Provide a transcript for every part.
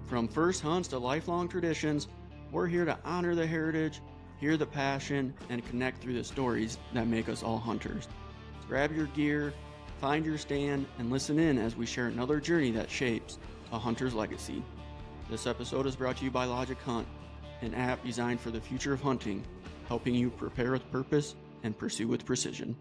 From first hunts to lifelong traditions, we're here to honor the heritage, hear the passion, and connect through the stories that make us all hunters. Grab your gear, find your stand, and listen in as we share another journey that shapes a hunter's legacy. This episode is brought to you by Logic Hunt, an app designed for the future of hunting, helping you prepare with purpose and pursue with precision.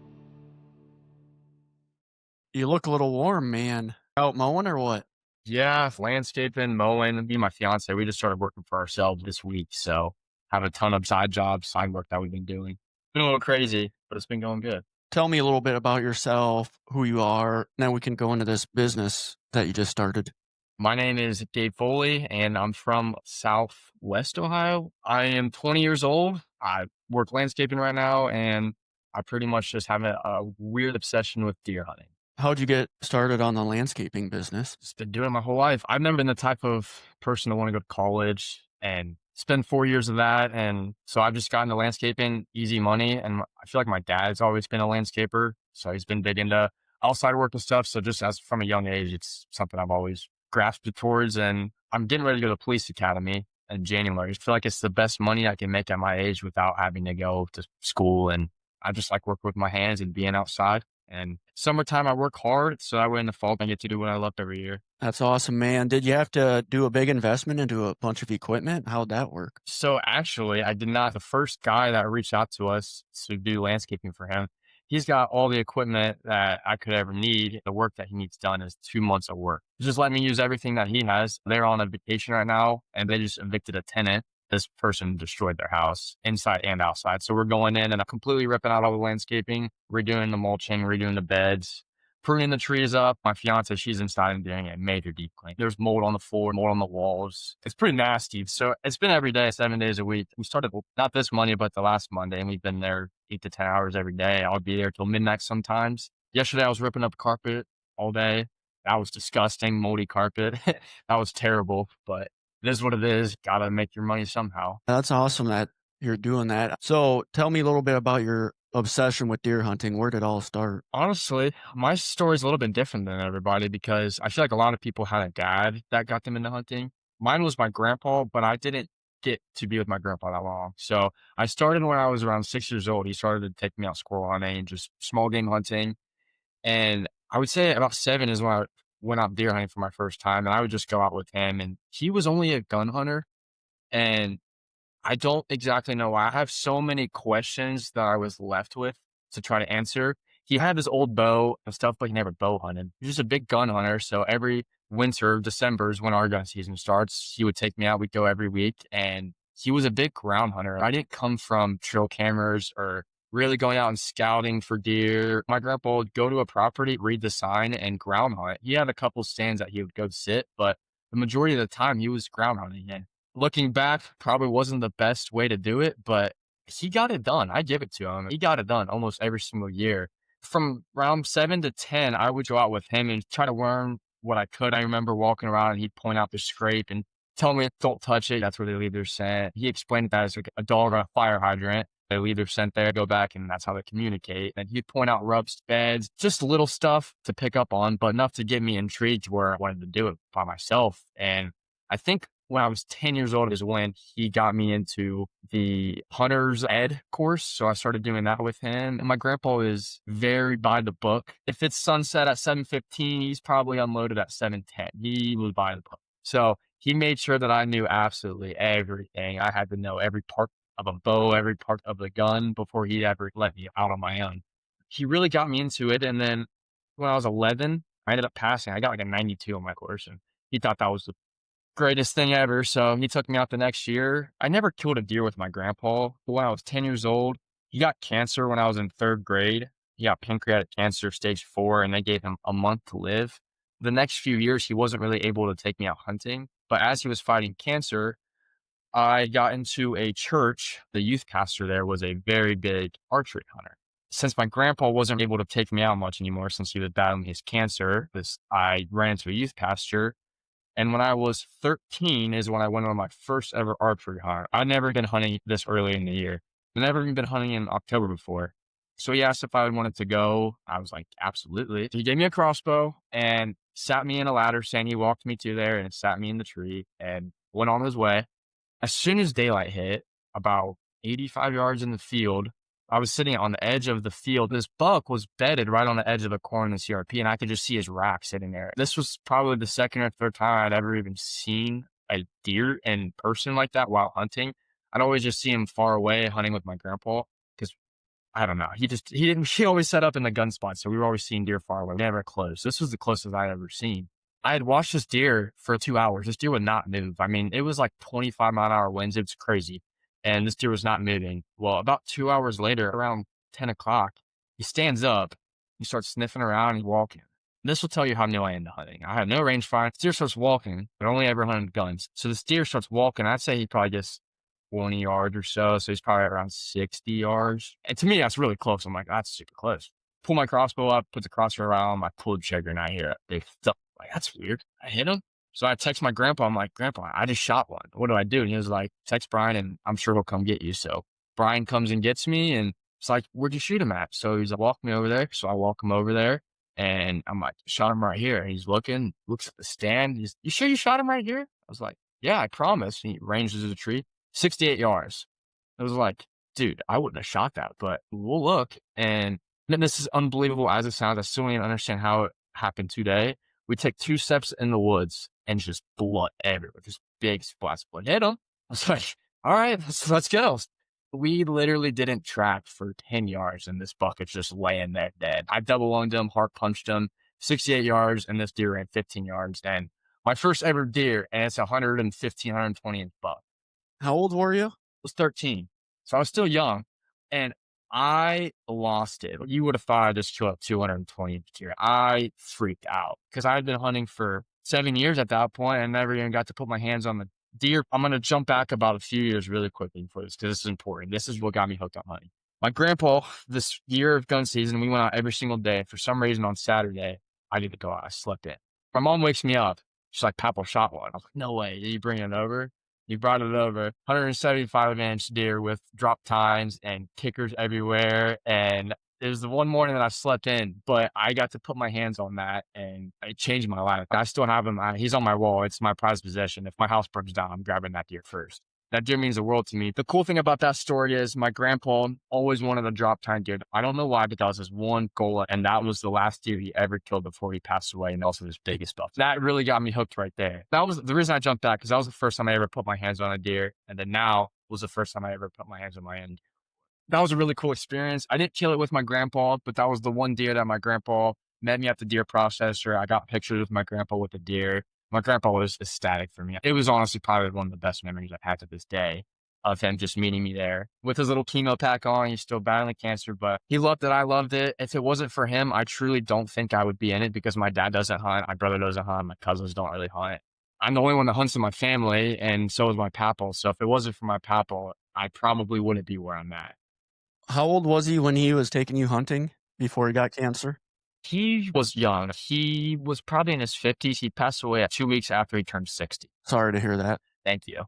You look a little warm, man. Out mowing or what? Yeah, landscaping, mowing. Me and my fiance, we just started working for ourselves this week. So have a ton of side jobs, side work that we've been doing. Been a little crazy, but it's been going good. Tell me a little bit about yourself, who you are. Now we can go into this business that you just started. My name is Gabe Foley, and I'm from Southwest Ohio. I am 20 years old. I work landscaping right now, and I pretty much just have a weird obsession with deer hunting. How'd you get started on the landscaping business? Just been doing it my whole life. I've never been the type of person to want to go to college and spend 4 years of that. And so I've just gotten into landscaping, easy money. And I feel like my dad's always been a landscaper. So he's been big into outside work and stuff. So just as from a young age, it's something I've always grasped towards. And I'm getting ready to go to the police academy in January. I feel like it's the best money I can make at my age without having to go to school. And I just like working with my hands and being outside. And summertime, I work hard. So that way in the fall, I get to do what I love every year. That's awesome, man. Did you have to do a big investment into a bunch of equipment? How'd that work? So actually, I did not. The first guy that reached out to us to do landscaping for him, he's got all the equipment that I could ever need. The work that he needs done is 2 months of work. Just let me use everything that he has. They're on a vacation right now, and they just evicted a tenant. This person destroyed their house inside and outside. So we're going in and I'm completely ripping out all the landscaping, redoing the mulching, redoing the beds, pruning the trees up. My fiance, she's inside and doing a major deep clean. There's mold on the floor, mold on the walls. It's pretty nasty. So it's been every day, 7 days a week. We started not this Monday, but the last Monday, and we've been there 8 to 10 hours every day. I'll be there till midnight sometimes. Yesterday, I was ripping up carpet all day. That was disgusting, moldy carpet. That was terrible, but it is what it is. Got to make your money somehow. That's awesome that you're doing that. So tell me a little bit about your obsession with deer hunting. Where did it all start? Honestly, my story is a little bit different than everybody because I feel like a lot of people had a dad that got them into hunting. Mine was my grandpa, but I didn't get to be with my grandpa that long. So I started when I was around 6 years old. He started to take me out squirrel hunting and just small game hunting. And I would say about 7 is when I went out deer hunting for my first time, and I would just go out with him. And he was only a gun hunter, and I don't exactly know why. I have so many questions that I was left with to try to answer. He had his old bow and stuff, but he never bow hunted. He was just a big gun hunter. So every winter, December is when our gun season starts. He would take me out. We'd go every week, and he was a big ground hunter. I didn't come from trail cameras or really going out and scouting for deer. My grandpa would go to a property, read the sign, and ground hunt. He had a couple stands that he would go sit, but the majority of the time he was ground hunting. And looking back, probably wasn't the best way to do it, but he got it done. I give it to him. He got it done almost every single year. From around 7 to 10, I would go out with him and try to learn what I could. I remember walking around and he'd point out the scrape and tell me, don't touch it. That's where they leave their scent. He explained that as like a dog on a fire hydrant. They leave their scent there, go back, and that's how they communicate. And he'd point out rubs, beds, just little stuff to pick up on, but enough to get me intrigued where I wanted to do it by myself. And I think when I was 10 years old is when he got me into the hunter's ed course. So I started doing that with him. And my grandpa is very by the book. If it's sunset at 7:15, he's probably unloaded at 7:10. He was by the book. So he made sure that I knew absolutely everything. I had to know every part of a bow, every part of the gun before he'd ever let me out on my own. He really got me into it. And then when I was 11, I ended up passing. I got like a 92 on my course, and he thought that was the greatest thing ever. So he took me out the next year. I never killed a deer with my grandpa. But when I was 10 years old, he got cancer when I was in 3rd grade. He got pancreatic cancer, stage 4, and they gave him a month to live. The next few years, he wasn't really able to take me out hunting. But as he was fighting cancer, I got into a church. The youth pastor there was a very big archery hunter. Since my grandpa wasn't able to take me out much anymore since he was battling his cancer, I ran into a youth pastor. And when I was 13 is when I went on my first ever archery hunt. I'd never been hunting this early in the year. I'd never even been hunting in October before. So he asked if I wanted to go. I was like, absolutely. He gave me a crossbow, and sat me in a ladder stand. He walked me to there and sat me in the tree and went on his way. As soon as daylight hit, about 85 yards in the field, I was sitting on the edge of the field. This buck was bedded right on the edge of the corn in the CRP, and I could just see his rack sitting there. This was probably the second or third time I'd ever even seen a deer in person like that while hunting. I'd always just see him far away hunting with my grandpa because I don't know. He always set up in the gun spot. So we were always seeing deer far away, never close. This was the closest I'd ever seen. I had watched this deer for 2 hours. This deer would not move. I mean, it was like 25-mile-an-hour winds. It was crazy. And this deer was not moving. Well, about 2 hours later, around 10 o'clock, he stands up. He starts sniffing around. He's walking. This will tell you how new I am to hunting. I have no range finder. This deer starts walking, but only ever hunted guns. So this deer starts walking. I'd say he probably gets 20 yards or so. So he's probably around 60 yards. And to me, that's really close. I'm like, that's super close. Pull my crossbow up, put the crossbow around, I pull the trigger, and I hear a big thump. Like, that's weird. I hit him. So I text my grandpa. I'm like, Grandpa, I just shot one. What do I do? And he was like, text Brian and I'm sure he'll come get you. So Brian comes and gets me and it's like, where'd you shoot him at? So he's like, walk me over there. So I walk him over there and I'm like, shot him right here. And he's looking, looks at the stand. He's, you sure you shot him right here? I was like, yeah, I promise. And he ranges to the tree, 68 yards. I was like, dude, I wouldn't have shot that, but we'll look. And then this is unbelievable as it sounds. I still don't even understand how it happened today. We take 2 steps in the woods and just blood everywhere. Just big splash of blood. Hit him. I was like, all right, let's go. We literally didn't track for 10 yards and this bucket's just laying there dead. I double lunged him, heart punched him, 68 yards, and this deer ran 15 yards. And my first ever deer, and it's 115, 120 inch buck. How old were you? I was 13. So I was still young. And I lost it. You would have thought I just killed a 220 inch deer. I freaked out because I had been hunting for 7 years at that point and never even got to put my hands on the deer. I'm going to jump back about a few years really quickly for this because this is important. This is what got me hooked on hunting. My grandpa, this year of gun season, we went out every single day. For some reason on Saturday, I didn't go out. I slept in. My mom wakes me up. She's like, Papa shot one. I was like, no way. Did you bring it over? He brought it over, 175-inch deer with drop tines and kickers everywhere. And it was the one morning that I slept in, but I got to put my hands on that and it changed my life. I still have him. He's on my wall. It's my prized possession. If my house burns down, I'm grabbing that deer first. That deer means the world to me. The cool thing about that story is my grandpa always wanted a drop tine deer. I don't know why, but that was his one goal. And that was the last deer he ever killed before he passed away. And also his biggest buck. That really got me hooked right there. That was the reason I jumped back because that was the first time I ever put my hands on a deer. And then now was the first time I ever put my hands on my end. That was a really cool experience. I didn't kill it with my grandpa, but that was the one deer that my grandpa met me at the deer processor. I got pictures with my grandpa with the deer. My grandpa was ecstatic for me. It was honestly probably one of the best memories I've had to this day of him just meeting me there with his little chemo pack on. He's still battling cancer, but he loved it. I loved it. If it wasn't for him, I truly don't think I would be in it because my dad doesn't hunt. My brother doesn't hunt. My cousins don't really hunt. I'm the only one that hunts in my family, and so is my papa. So if it wasn't for my papa, I probably wouldn't be where I'm at. How old was he when he was taking you hunting before he got cancer? He was young. He was probably in his 50s. He passed away 2 weeks after he turned 60. Sorry to hear that. Thank you.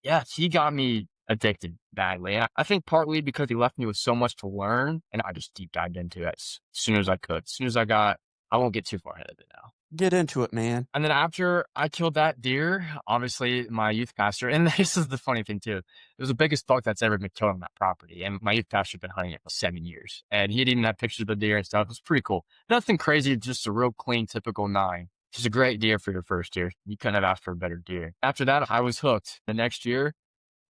Yeah, he got me addicted badly. I think partly because he left me with so much to learn, and I just deep dived into it as soon as I could. As soon as I won't get too far ahead of it now. Get into it, man. And then after I killed that deer, obviously my youth pastor, and this is the funny thing too, it was the biggest buck that's ever been killed on that property. And my youth pastor had been hunting it for 7 years. And he didn't have pictures of the deer and stuff. It was pretty cool. Nothing crazy, just a real clean, typical 9. Just a great deer for your first year. You couldn't have asked for a better deer. After that, I was hooked. The next year,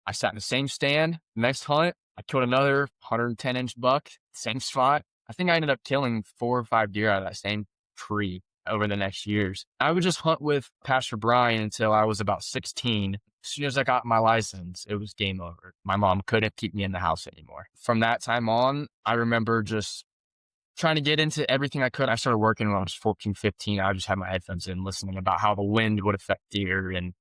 I sat in the same stand. Next hunt, I killed another 110-inch buck, same spot. I think I ended up killing 4 or 5 deer out of that same tree over the next years. I would just hunt with Pastor Brian until I was about 16. As soon as I got my license, it was game over. My mom couldn't keep me in the house anymore. From that time on, I remember just trying to get into everything I could. I started working when I was 14, 15. I just had my headphones in listening about how the wind would affect deer and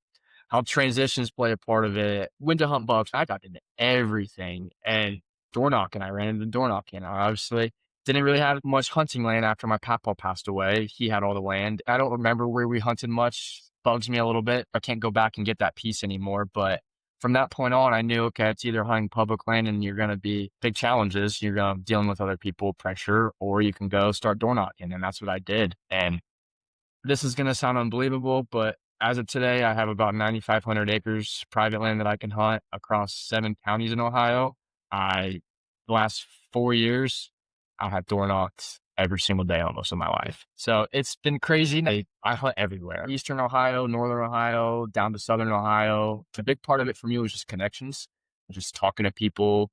how transitions play a part of it. When to hunt bucks, I got into everything. And door knocking, I ran into door knocking. I obviously didn't really have much hunting land after my papa passed away. He had all the land. I don't remember where we hunted much. Bugs me a little bit. I can't go back and get that piece anymore. But from that point on, I knew, okay, it's either hunting public land and you're going to be big challenges. You're going to be dealing with other people, pressure, or you can go start door knocking. And that's what I did. And This is gonna sound unbelievable, but as of today, I have about 9,500 acres private land that I can hunt across 7 counties in Ohio. I the last 4 years, I have door knocks every single day almost of my life. So it's been crazy. I hunt everywhere. Eastern Ohio, Northern Ohio, down to Southern Ohio. A big part of it for me was just connections, just talking to people,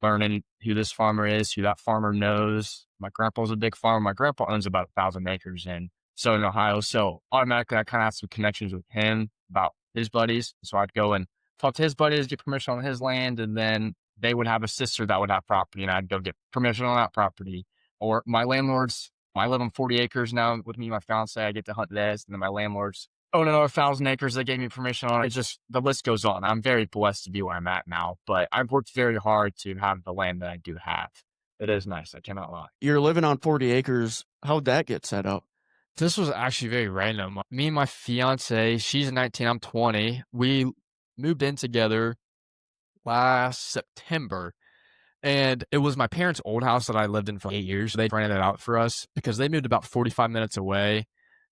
learning who this farmer is, who that farmer knows. My grandpa's a big farmer. My grandpa owns about 1,000 acres in Southern Ohio. So automatically, I kind of have some connections with him about his buddies. So I'd go and talk to his buddies, get permission on his land, and then they would have a sister that would have property, and I'd go get permission on that property. Or my landlords, I live on 40 acres now with me and my fiance. I get to hunt this, and then my landlords own another 1,000 acres. They gave me permission on it. It's just the list goes on. I'm very blessed to be where I'm at now, but I've worked very hard to have the land that I do have. It is nice. I cannot lie. You're living on 40 acres. How'd that get set up? This was actually very random. Me and my fiance, she's 19, I'm 20. We moved in together last September, and it was my parents' old house that I lived in for 8 years. They rented it out for us because they moved about 45 minutes away,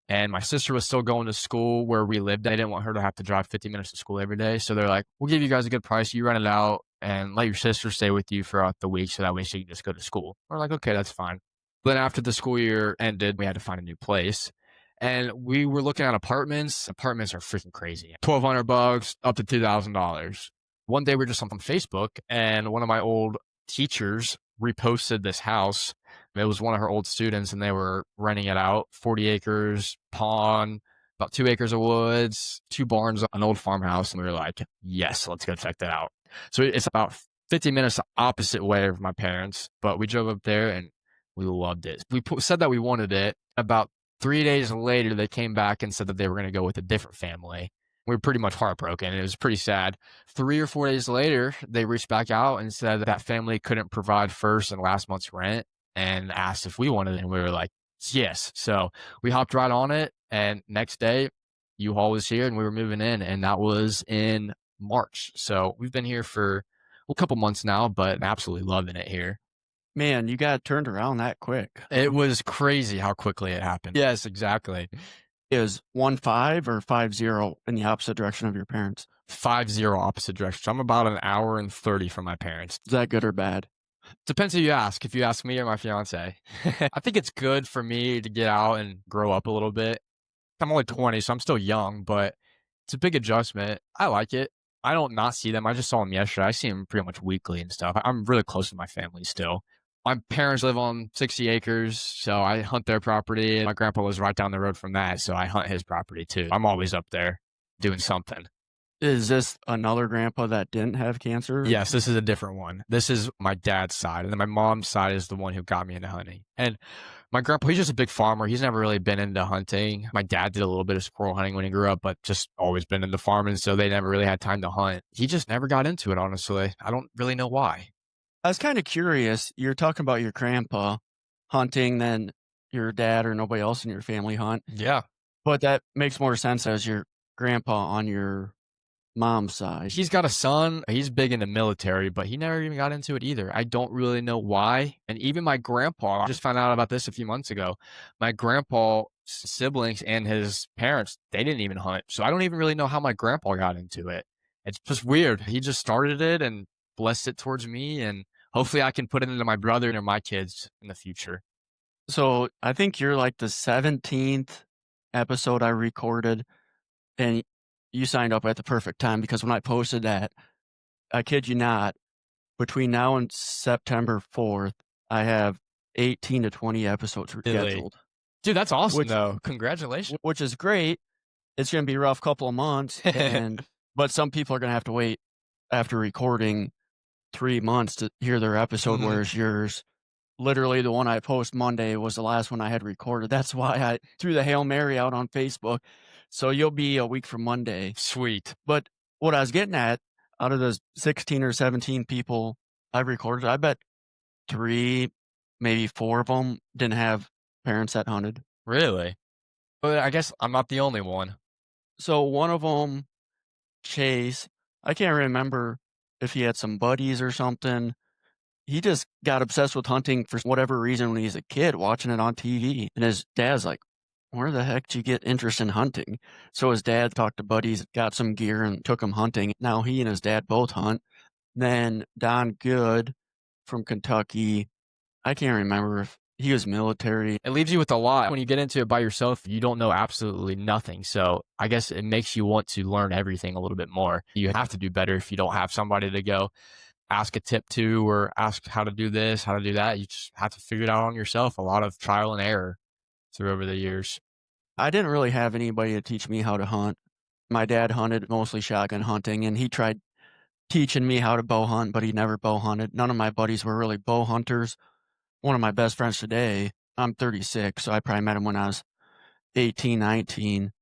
and my sister was still going to school where we lived. They didn't want her to have to drive 50 minutes to school every day. So they're like, we'll give you guys a good price. You rent it out and let your sister stay with you throughout the week so that way she can just go to school. We're like, okay, that's fine. Then after the school year ended, we had to find a new place. And we were looking at apartments. Apartments are freaking crazy. $1,200 up to $2,000. One day we were just on Facebook, and one of my old teachers reposted this house. It was one of her old students, and they were renting it out. 40 acres, pond, about 2 acres of woods, 2 barns, an old farmhouse. And we were like, yes, let's go check that out. So it's about 50 minutes the opposite way of my parents, but we drove up there and we loved it. We said that we wanted it. About 3 days later, they came back and said that they were going to go with a different family. We were pretty much heartbroken. It was pretty sad. 3 or 4 days later, they reached back out and said that that family couldn't provide first and last month's rent and asked if we wanted it. And we were like, yes. So we hopped right on it. And next day, U-Haul was here and we were moving in. And that was in March. So we've been here for a couple months now, but absolutely loving it here. Man, you got turned around that quick. It was crazy how quickly it happened. Yes, exactly. Is 1-5 or 5-0 in the opposite direction of your parents? 5-0 opposite direction. So I'm about an hour and 30 from my parents. Is that good or bad? Depends who you ask. If you ask me or my fiance, I think it's good for me to get out and grow up a little bit. I'm only 20, so I'm still young, but it's a big adjustment. I like it. I don't not see them. I just saw them yesterday. I see them pretty much weekly and stuff. I'm really close to my family still. My parents live on 60 acres, so I hunt their property. And my grandpa lives right down the road from that, so I hunt his property too. I'm always up there doing something. Is this another grandpa that didn't have cancer? Yes, this is a different one. This is my dad's side, and then my mom's side is the one who got me into hunting. And my grandpa, he's just a big farmer. He's never really been into hunting. My dad did a little bit of squirrel hunting when he grew up, but just always been into farming, so they never really had time to hunt. He just never got into it, honestly. I don't really know why. I was kind of curious. You're talking about your grandpa hunting than your dad or nobody else in your family hunt. Yeah. But that makes more sense as your grandpa on your mom's side. He's got a son. He's big in the military, but he never even got into it either. I don't really know why. And even my grandpa, I just found out about this a few months ago. My grandpa's siblings and his parents, they didn't even hunt. So I don't even really know how my grandpa got into it. It's just weird. He just started it and blessed it towards me, and hopefully I can put it into my brother and my kids in the future. So I think you're like the 17th episode I recorded, and you signed up at the perfect time because when I posted that, I kid you not, between now and September 4th, I have 18 to 20 episodes scheduled. Dude, that's awesome, though. Congratulations. Which is great. It's going to be a rough couple of months, but some people are going to have to wait after recording 3 months to hear their episode, whereas yours, literally the one I post Monday was the last one I had recorded. That's why I threw the Hail Mary out on Facebook. So you'll be a week from Monday. Sweet. But what I was getting at, out of those 16 or 17 people I recorded, I bet 3, maybe 4 of them didn't have parents that hunted. Really? But I guess I'm not the only one. So one of them, Chase, I can't remember if he had some buddies or something. He just got obsessed with hunting for whatever reason when he was a kid, watching it on TV. And his dad's like, Where the heck did you get interest in hunting? So his dad talked to buddies, got some gear, and took him hunting. Now he and his dad both hunt. Then Don Good from Kentucky, I can't remember if he was military. It leaves you with a lot. When you get into it by yourself, you don't know absolutely nothing. So I guess it makes you want to learn everything a little bit more. You have to do better if you don't have somebody to go ask a tip to or ask how to do this, how to do that. You just have to figure it out on yourself. A lot of trial and error through over the years. I didn't really have anybody to teach me how to hunt. My dad hunted mostly shotgun hunting, and he tried teaching me how to bow hunt, but he never bow hunted. None of my buddies were really bow hunters. One of my best friends today, I'm 36, so I probably met him when I was 18, 19,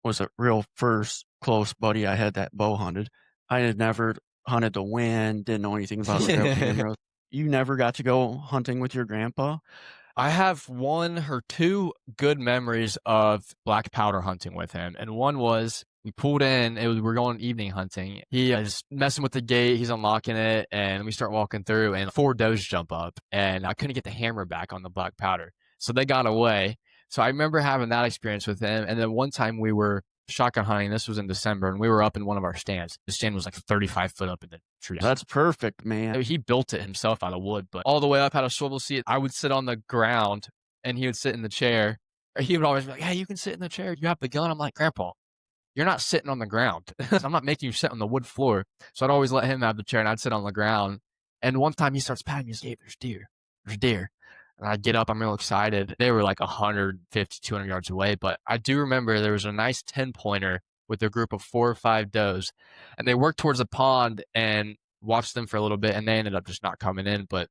was a real first close buddy I had that bow hunted. I had never hunted the wind, didn't know anything about trail cameras. You never got to go hunting with your grandpa? I have one or two good memories of black powder hunting with him. And one was we pulled in, we're going evening hunting. He is messing with the gate, he's unlocking it, and we start walking through, and 4 does jump up, and I couldn't get the hammer back on the black powder. So they got away. So I remember having that experience with him. And then one time we were shotgun hunting, this was in December, and we were up in one of our stands. The stand was like 35 foot up in the tree. That's perfect, man. He built it himself out of wood, but all the way up had a swivel seat. I would sit on the ground and he would sit in the chair. Or he would always be like, "Hey, you can sit in the chair. You have the gun." I'm like, "Grandpa, you're not sitting on the ground. I'm not making you sit on the wood floor." So I'd always let him have the chair and I'd sit on the ground. And one time he starts patting me, he's like, "Gabe, there's deer. There's deer." And I get up, I'm real excited. They were like 150, 200 yards away. But I do remember there was a nice 10-pointer with a group of 4 or 5 does. And they worked towards a pond and watched them for a little bit. And they ended up just not coming in. But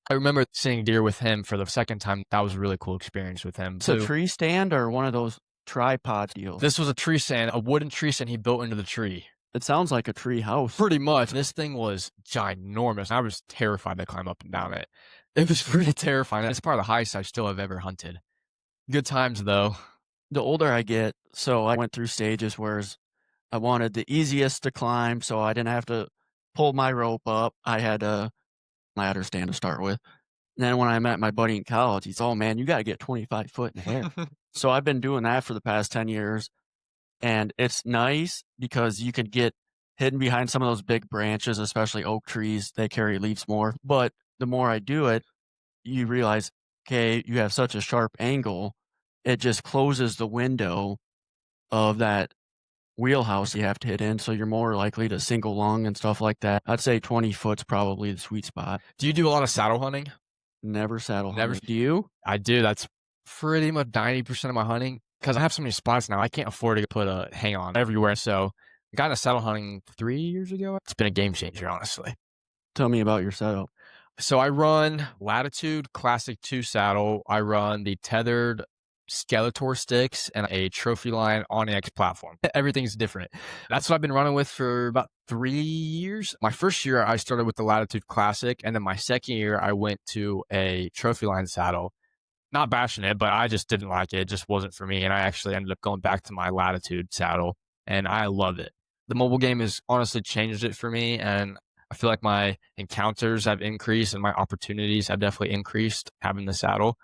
I remember seeing deer with him for the second time. That was a really cool experience with him. It's a tree stand or one of those tripod deals? This was a tree stand, a wooden tree stand he built into the tree. It sounds like a tree house. Pretty much. This thing was ginormous. I was terrified to climb up and down it. It was pretty terrifying. It's part of the highest I still have ever hunted. Good times, though. The older I get, so I went through stages where I wanted the easiest to climb, so I didn't have to pull my rope up. I had a ladder stand to start with. And then when I met my buddy in college, he's, "Oh, man, you got to get 25 foot in the air." So I've been doing that for the past 10 years. And it's nice because you can get hidden behind some of those big branches, especially oak trees. They carry leaves more. But the more I do it, you realize, okay, you have such a sharp angle. It just closes the window of that wheelhouse you have to hit in. So you're more likely to single lung and stuff like that. I'd say 20 foot's probably the sweet spot. Do you do a lot of saddle hunting? Never saddle Never. hunting. Do you? I do. That's pretty much 90% of my hunting. Because I have so many spots now, I can't afford to put a hang on everywhere. So I got into saddle hunting 3 years ago. It's been a game changer, honestly. Tell me about your setup. So I run Latitude Classic 2 saddle. I run the tethered Skeletor sticks and a trophy line Onyx platform. Everything's different. That's what I've been running with for about 3 years. My first year, I started with the Latitude Classic. And then my second year, I went to a trophy line saddle. Not bashing it, but I just didn't like it. It just wasn't for me. And I actually ended up going back to my Latitude saddle, and I love it. The mobile game has honestly changed it for me, and I feel like my encounters have increased and my opportunities have definitely increased having the saddle.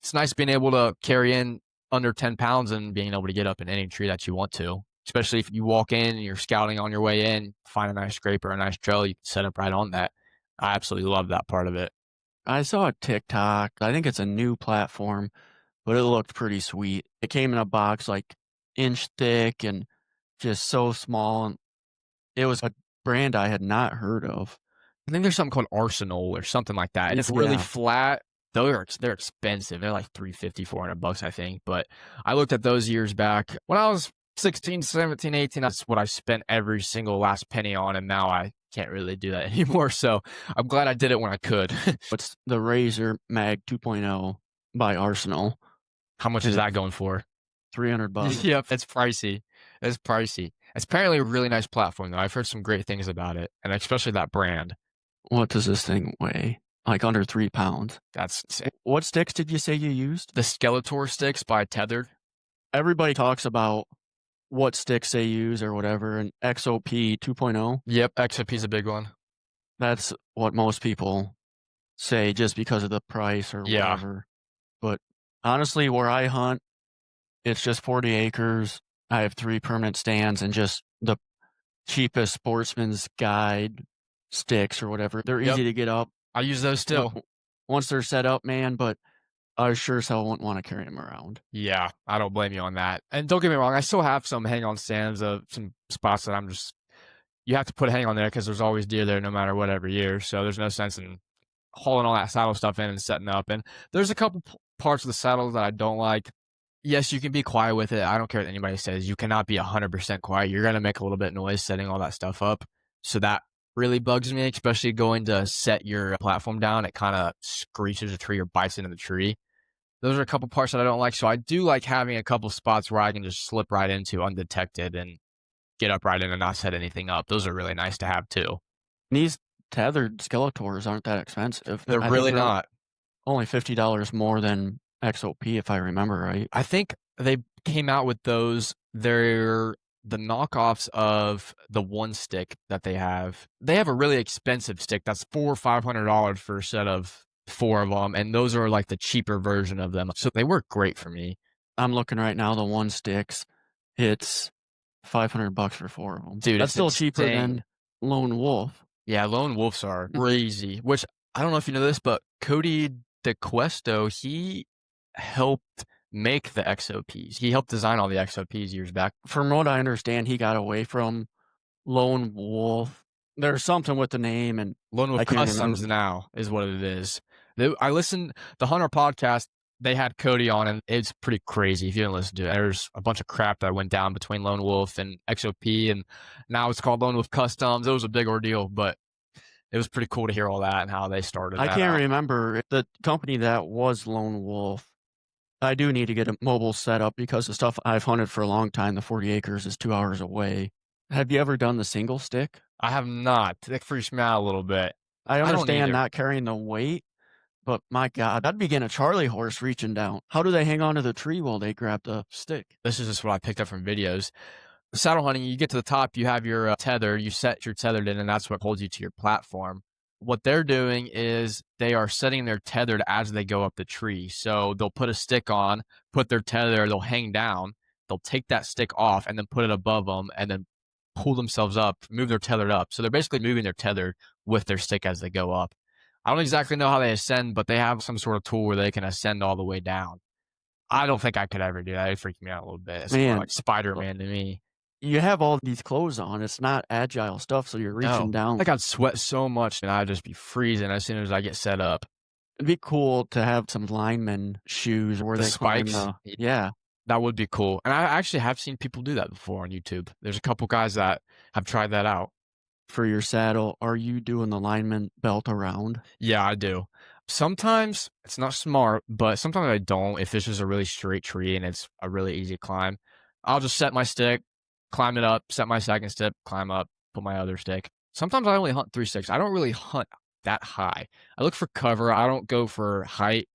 It's nice being able to carry in under 10 pounds and being able to get up in any tree that you want to, especially if you walk in and you're scouting on your way in, find a nice scrape or a nice trail, you can set up right on that. I absolutely love that part of it. I saw a TikTok. I think it's a new platform, but it looked pretty sweet. It came in a box like inch thick and just so small. And it was a brand I had not heard of. I think there's something called Arsenal or something like that. And it's really flat. They're expensive. They're like $350, $400, I think. But I looked at those years back when I was 16, 17, 18. That's what I spent every single last penny on. And now I can't really do that anymore. So I'm glad I did it when I could. It's the Razor Mag 2.0 by Arsenal. How much is that going for? $300. Yep, it's pricey. It's pricey. It's apparently a really nice platform, though. I've heard some great things about it, and especially that brand. What does this thing weigh? Like under 3 pounds. That's insane. What sticks did you say you used? The Skeletor sticks by Tethered. Everybody talks about what sticks they use or whatever, and XOP 2.0. Yep, XOP is a big one. That's what most people say just because of the price or whatever. But honestly, where I hunt, It's just 40 acres. I have 3 permanent stands and just the cheapest sportsman's guide sticks or whatever. They're Yep. easy to get up I use those on- still. once they're set up, man, but I sure as hell wouldn't want to carry them around. Yeah, I don't blame you on that. And don't get me wrong, I still have some hang on stands of some spots that I'm just you have to put a hang on there because there's always deer there no matter what every year. So there's no sense in hauling all that saddle stuff in and setting up. And there's a couple parts of the saddle that I don't like. Yes, you can be quiet with it. I don't care what anybody says. You cannot be 100% quiet. You're going to make a little bit of noise setting all that stuff up. So that really bugs me, especially going to set your platform down. It kind of screeches a tree or bites into the tree. Those are a couple parts that I don't like. So I do like having a couple spots where I can just slip right into undetected and get up right in and not set anything up. Those are really nice to have too. These tethered Skeletors aren't that expensive. They're I think really they're not. only $50 more than XOP, if I remember right. I think they came out with those. They're the knockoffs of the one stick that they have. They have a really expensive stick that's $400 or $500 for a set of 4 of them, and those are like the cheaper version of them. So they work great for me. I'm looking right now, the one sticks. It's $500 for 4 of them. Dude, That's it's still cheaper than insane. Lone Wolf. Yeah, lone wolves are crazy, which I don't know if you know this, but Cody DeQuesto, he helped make the XOPs. He helped design all the XOPs years back. From what I understand, he got away from Lone Wolf. There's something with the name, and Lone I Wolf can't Customs remember. now is what it is. I listened the Hunter podcast. They had Cody on, and it's pretty crazy if you didn't listen to it. There's a bunch of crap that went down between Lone Wolf and XOP, and now it's called Lone Wolf Customs. It was a big ordeal, but it was pretty cool to hear all that and how they started. I that can't out. remember the company that was Lone Wolf. I do need to get a mobile setup because the stuff I've hunted for a long time, the 40 acres, is 2 hours away. Have you ever done the single stick? I have not. That freaks me out a little bit. I don't understand either. not carrying the weight, but my God, that'd begin a Charlie horse reaching down. How do they hang onto the tree while they grab the stick? This is just what I picked up from videos. Saddle hunting, you get to the top, you have your tether, you set your tethered in, and that's what holds you to your platform. What they're doing is they are setting their tethered as they go up the tree. So they'll put a stick on, put their tether, they'll hang down, they'll take that stick off and then put it above them and then pull themselves up, move their tethered up. So they're basically moving their tether with their stick as they go up. I don't exactly know how they ascend, but they have some sort of tool where they can ascend all the way down. I don't think I could ever do that. It'd freak me out a little bit. It's more Man, like Spider-Man to me. you have all these clothes on. It's not agile stuff, so you're reaching down. Like I'd sweat so much and I'd just be freezing as soon as I get set up. It'd be cool to have some lineman shoes where The they climb spikes? yeah. That would be cool. And I actually have seen people do that before on YouTube. There's a couple guys that have tried that out. For your saddle, are you doing the lineman belt around? Yeah, I do. Sometimes it's not smart, but sometimes I don't. If it's just a really straight tree and it's a really easy climb, I'll just set my stick, climb it up, set my second stick, climb up, put my other stick. Sometimes I only hunt 3 sticks. I don't really hunt that high. I look for cover. I don't go for height.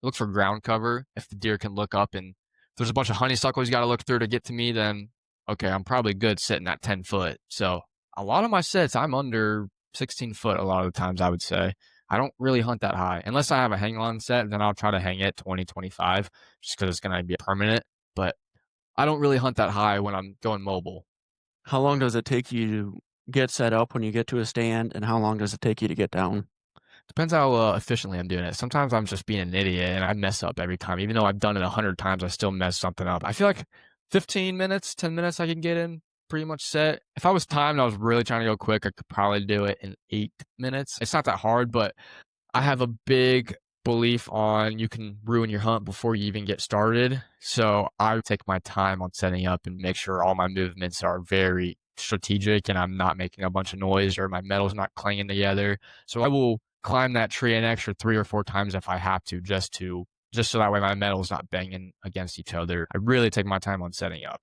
I look for ground cover. If the deer can look up and if there's a bunch of honeysuckles you got to look through to get to me, then okay, I'm probably good sitting at 10 foot. So a lot of my sets, I'm under 16 foot a lot of the times, I would say. I don't really hunt that high. Unless I have a hang on set, then I'll try to hang it 20, 25, just because it's going to be permanent. But I don't really hunt that high when I'm going mobile. How long does it take you to get set up when you get to a stand, and how long does it take you to get down? Depends how efficiently I'm doing it. Sometimes I'm just being an idiot and I mess up every time. Even though I've done it 100 times, I still mess something up. I feel like 15 minutes, 10 minutes I can get in pretty much set. If I was timed, I was really trying to go quick, I could probably do it in 8 minutes. It's not that hard, but I have a big belief on you can ruin your hunt before you even get started. So I take my time on setting up and make sure all my movements are very strategic and I'm not making a bunch of noise or my metal's not clanging together. So I will climb that tree an extra 3 or 4 times if I have to, just so that way my metal's not banging against each other. I really take my time on setting up.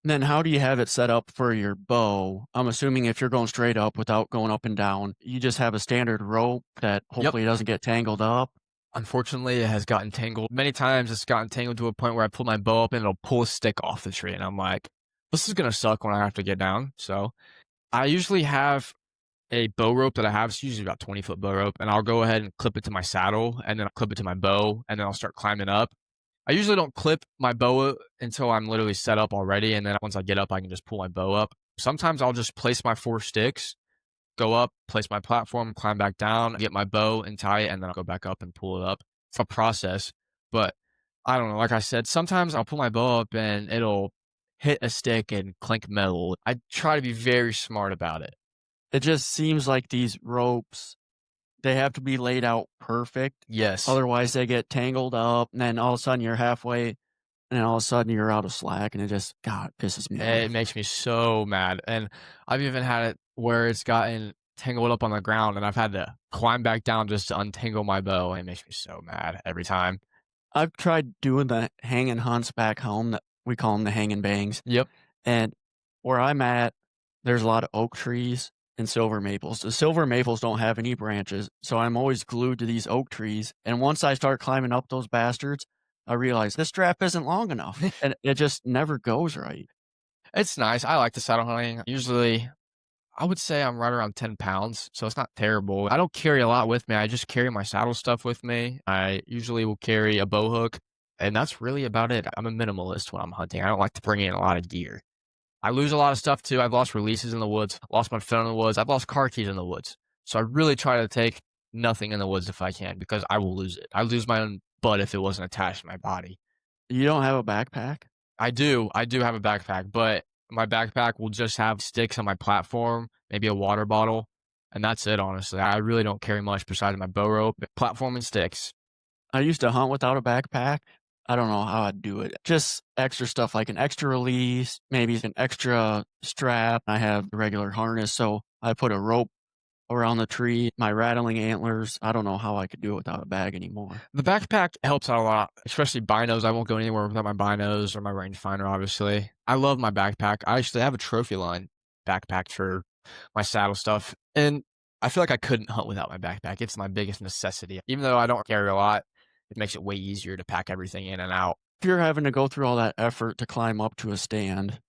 Then how do you have it set up for your bow? I'm assuming if you're going straight up without going up and down, you just have a standard rope that hopefully doesn't get tangled up. Unfortunately, it has gotten tangled. Many times it's gotten tangled to a point where I pull my bow up and it'll pull a stick off the tree. And I'm like, this is going to suck when I have to get down. So I usually have a bow rope that I have. It's usually about 20-foot bow rope. And I'll go ahead and clip it to my saddle and then I'll clip it to my bow and then I'll start climbing up. I usually don't clip my bow until I'm literally set up already, and then once I get up, I can just pull my bow up. Sometimes I'll just place my 4 sticks, go up, place my platform, climb back down, get my bow and tie it, and then I'll go back up and pull it up. It's a process, but I don't know. Like I said, sometimes I'll pull my bow up and it'll hit a stick and clink metal. I try to be very smart about it. It just seems like these ropes, they have to be laid out perfect. Yes. Otherwise, they get tangled up, and then all of a sudden you're halfway, and then all of a sudden you're out of slack, and it just, God, pisses me It off. makes me so mad. And I've even had it where it's gotten tangled up on the ground and I've had to climb back down just to untangle my bow. It makes me so mad every time. I've tried doing the hanging hunts back home that we call them the hanging bangs. Yep. And where I'm at, there's a lot of oak trees and silver maples. The silver maples don't have any branches, so I'm always glued to these oak trees. And once I start climbing up those bastards, I realize this strap isn't long enough, and it just never goes right. It's nice. I like the saddle hunting. Usually, I would say I'm right around 10 pounds, so it's not terrible. I don't carry a lot with me. I just carry my saddle stuff with me. I usually will carry a bow hook, and that's really about it. I'm a minimalist when I'm hunting. I don't like to bring in a lot of gear. I lose a lot of stuff too. I've lost releases in the woods, lost my phone in the woods. I've lost car keys in the woods. So I really try to take nothing in the woods if I can because I will lose it. I lose my own butt if it wasn't attached to my body. You don't have a backpack? I do. I do have a backpack, but my backpack will just have sticks on my platform, maybe a water bottle, and that's it, honestly. I really don't carry much besides my bow rope, platform, and sticks. I used to hunt without a backpack. I don't know how I'd do it. Just extra stuff like an extra release, maybe an extra strap. I have the regular harness, so I put a rope around the tree, my rattling antlers. I don't know how I could do it without a bag anymore. The backpack helps out a lot, especially binos. I won't go anywhere without my binos or my rangefinder, obviously. I love my backpack. I actually have a trophy line backpack for my saddle stuff, and I feel like I couldn't hunt without my backpack. It's my biggest necessity. Even though I don't carry a lot, it makes it way easier to pack everything in and out. If you're having to go through all that effort to climb up to a stand,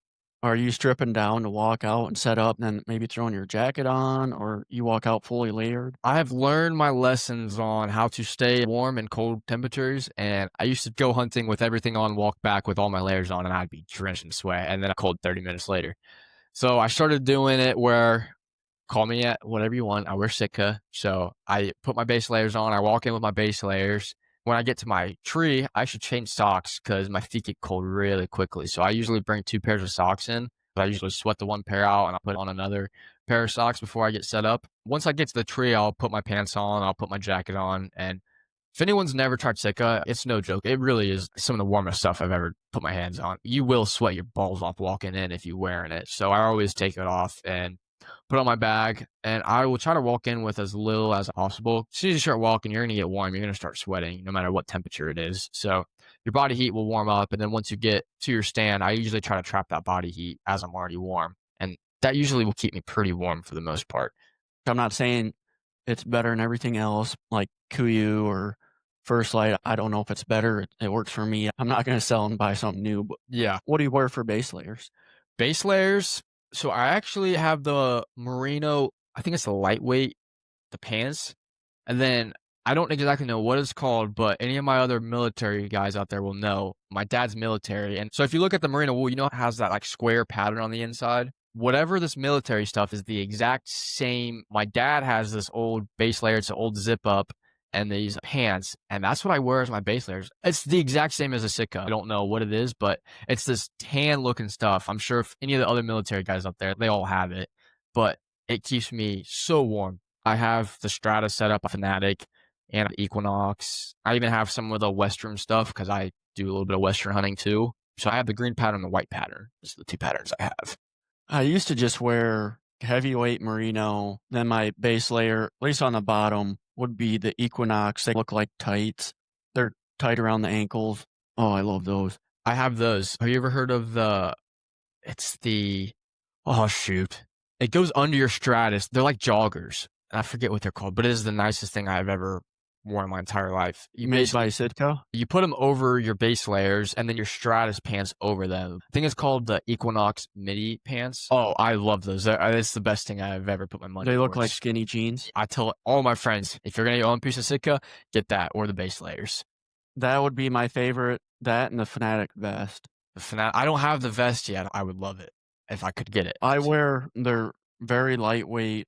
are you stripping down to walk out and set up and then maybe throwing your jacket on, or you walk out fully layered? I have learned my lessons on how to stay warm in cold temperatures, and I used to go hunting with everything on, walk back with all my layers on, and I'd be drenched in sweat, and then a cold 30 minutes later. So I started doing it where call me at whatever you want. I wear Sitka. So I put my base layers on. I walk in with my base layers. When I get to my tree, I should change socks because my feet get cold really quickly. So I usually bring 2 pairs of socks in. I usually sweat the one pair out and I'll put on another pair of socks before I get set up. Once I get to the tree, I'll put my pants on. I'll put my jacket on. And if anyone's never tried Sitka, it's no joke. It really is some of the warmest stuff I've ever put my hands on. You will sweat your balls off walking in if you're wearing it. So I always take it off and put on my bag, and I will try to walk in with as little as possible. As soon as you start walking, you're going to get warm. You're going to start sweating no matter what temperature it is. So your body heat will warm up, and then once you get to your stand, I usually try to trap that body heat as I'm already warm, and that usually will keep me pretty warm for the most part. I'm not saying it's better than everything else, like Kuyu or First Light. I don't know if it's better. It works for me. I'm not going to sell and buy something new, but Yeah. what do you wear for base layers? Base layers. So I actually have the merino, I think it's the lightweight, the pants. And then I don't exactly know what it's called, but any of my other military guys out there will know. My dad's military. And so if you look at the merino wool, you know it has that like square pattern on the inside. Whatever this military stuff is the exact same. My dad has this old base layer. It's an old zip up and these pants. And that's what I wear as my base layers. It's the exact same as a Sitka. I don't know what it is, but it's this tan looking stuff. I'm sure if any of the other military guys up there, they all have it, but it keeps me so warm. I have the Strata set up, a Fanatic and Equinox. I even have some of the Western stuff because I do a little bit of Western hunting too. So I have the green pattern and the white pattern. Those are the 2 patterns I have. I used to just wear heavyweight merino. Then my base layer, at least on the bottom, would be the Equinox. They look like tights. They're tight around the ankles. Oh, I love those. I have those. Have you ever heard of oh shoot. It goes under your stratus. They're like joggers. I forget what they're called, but it is the nicest thing I've ever worn in my entire life. Made by Sitka? You put them over your base layers and then your stratus pants over them. I think it's called the Equinox midi pants. Oh, I love those. It's the best thing I've ever put my money They look towards. like skinny jeans. I tell all my friends, if you're going to own a piece of Sitka, get that or the base layers. That would be my favorite, that and the Fanatic vest. I don't have the vest yet. I would love it if I could get it. I wear their very lightweight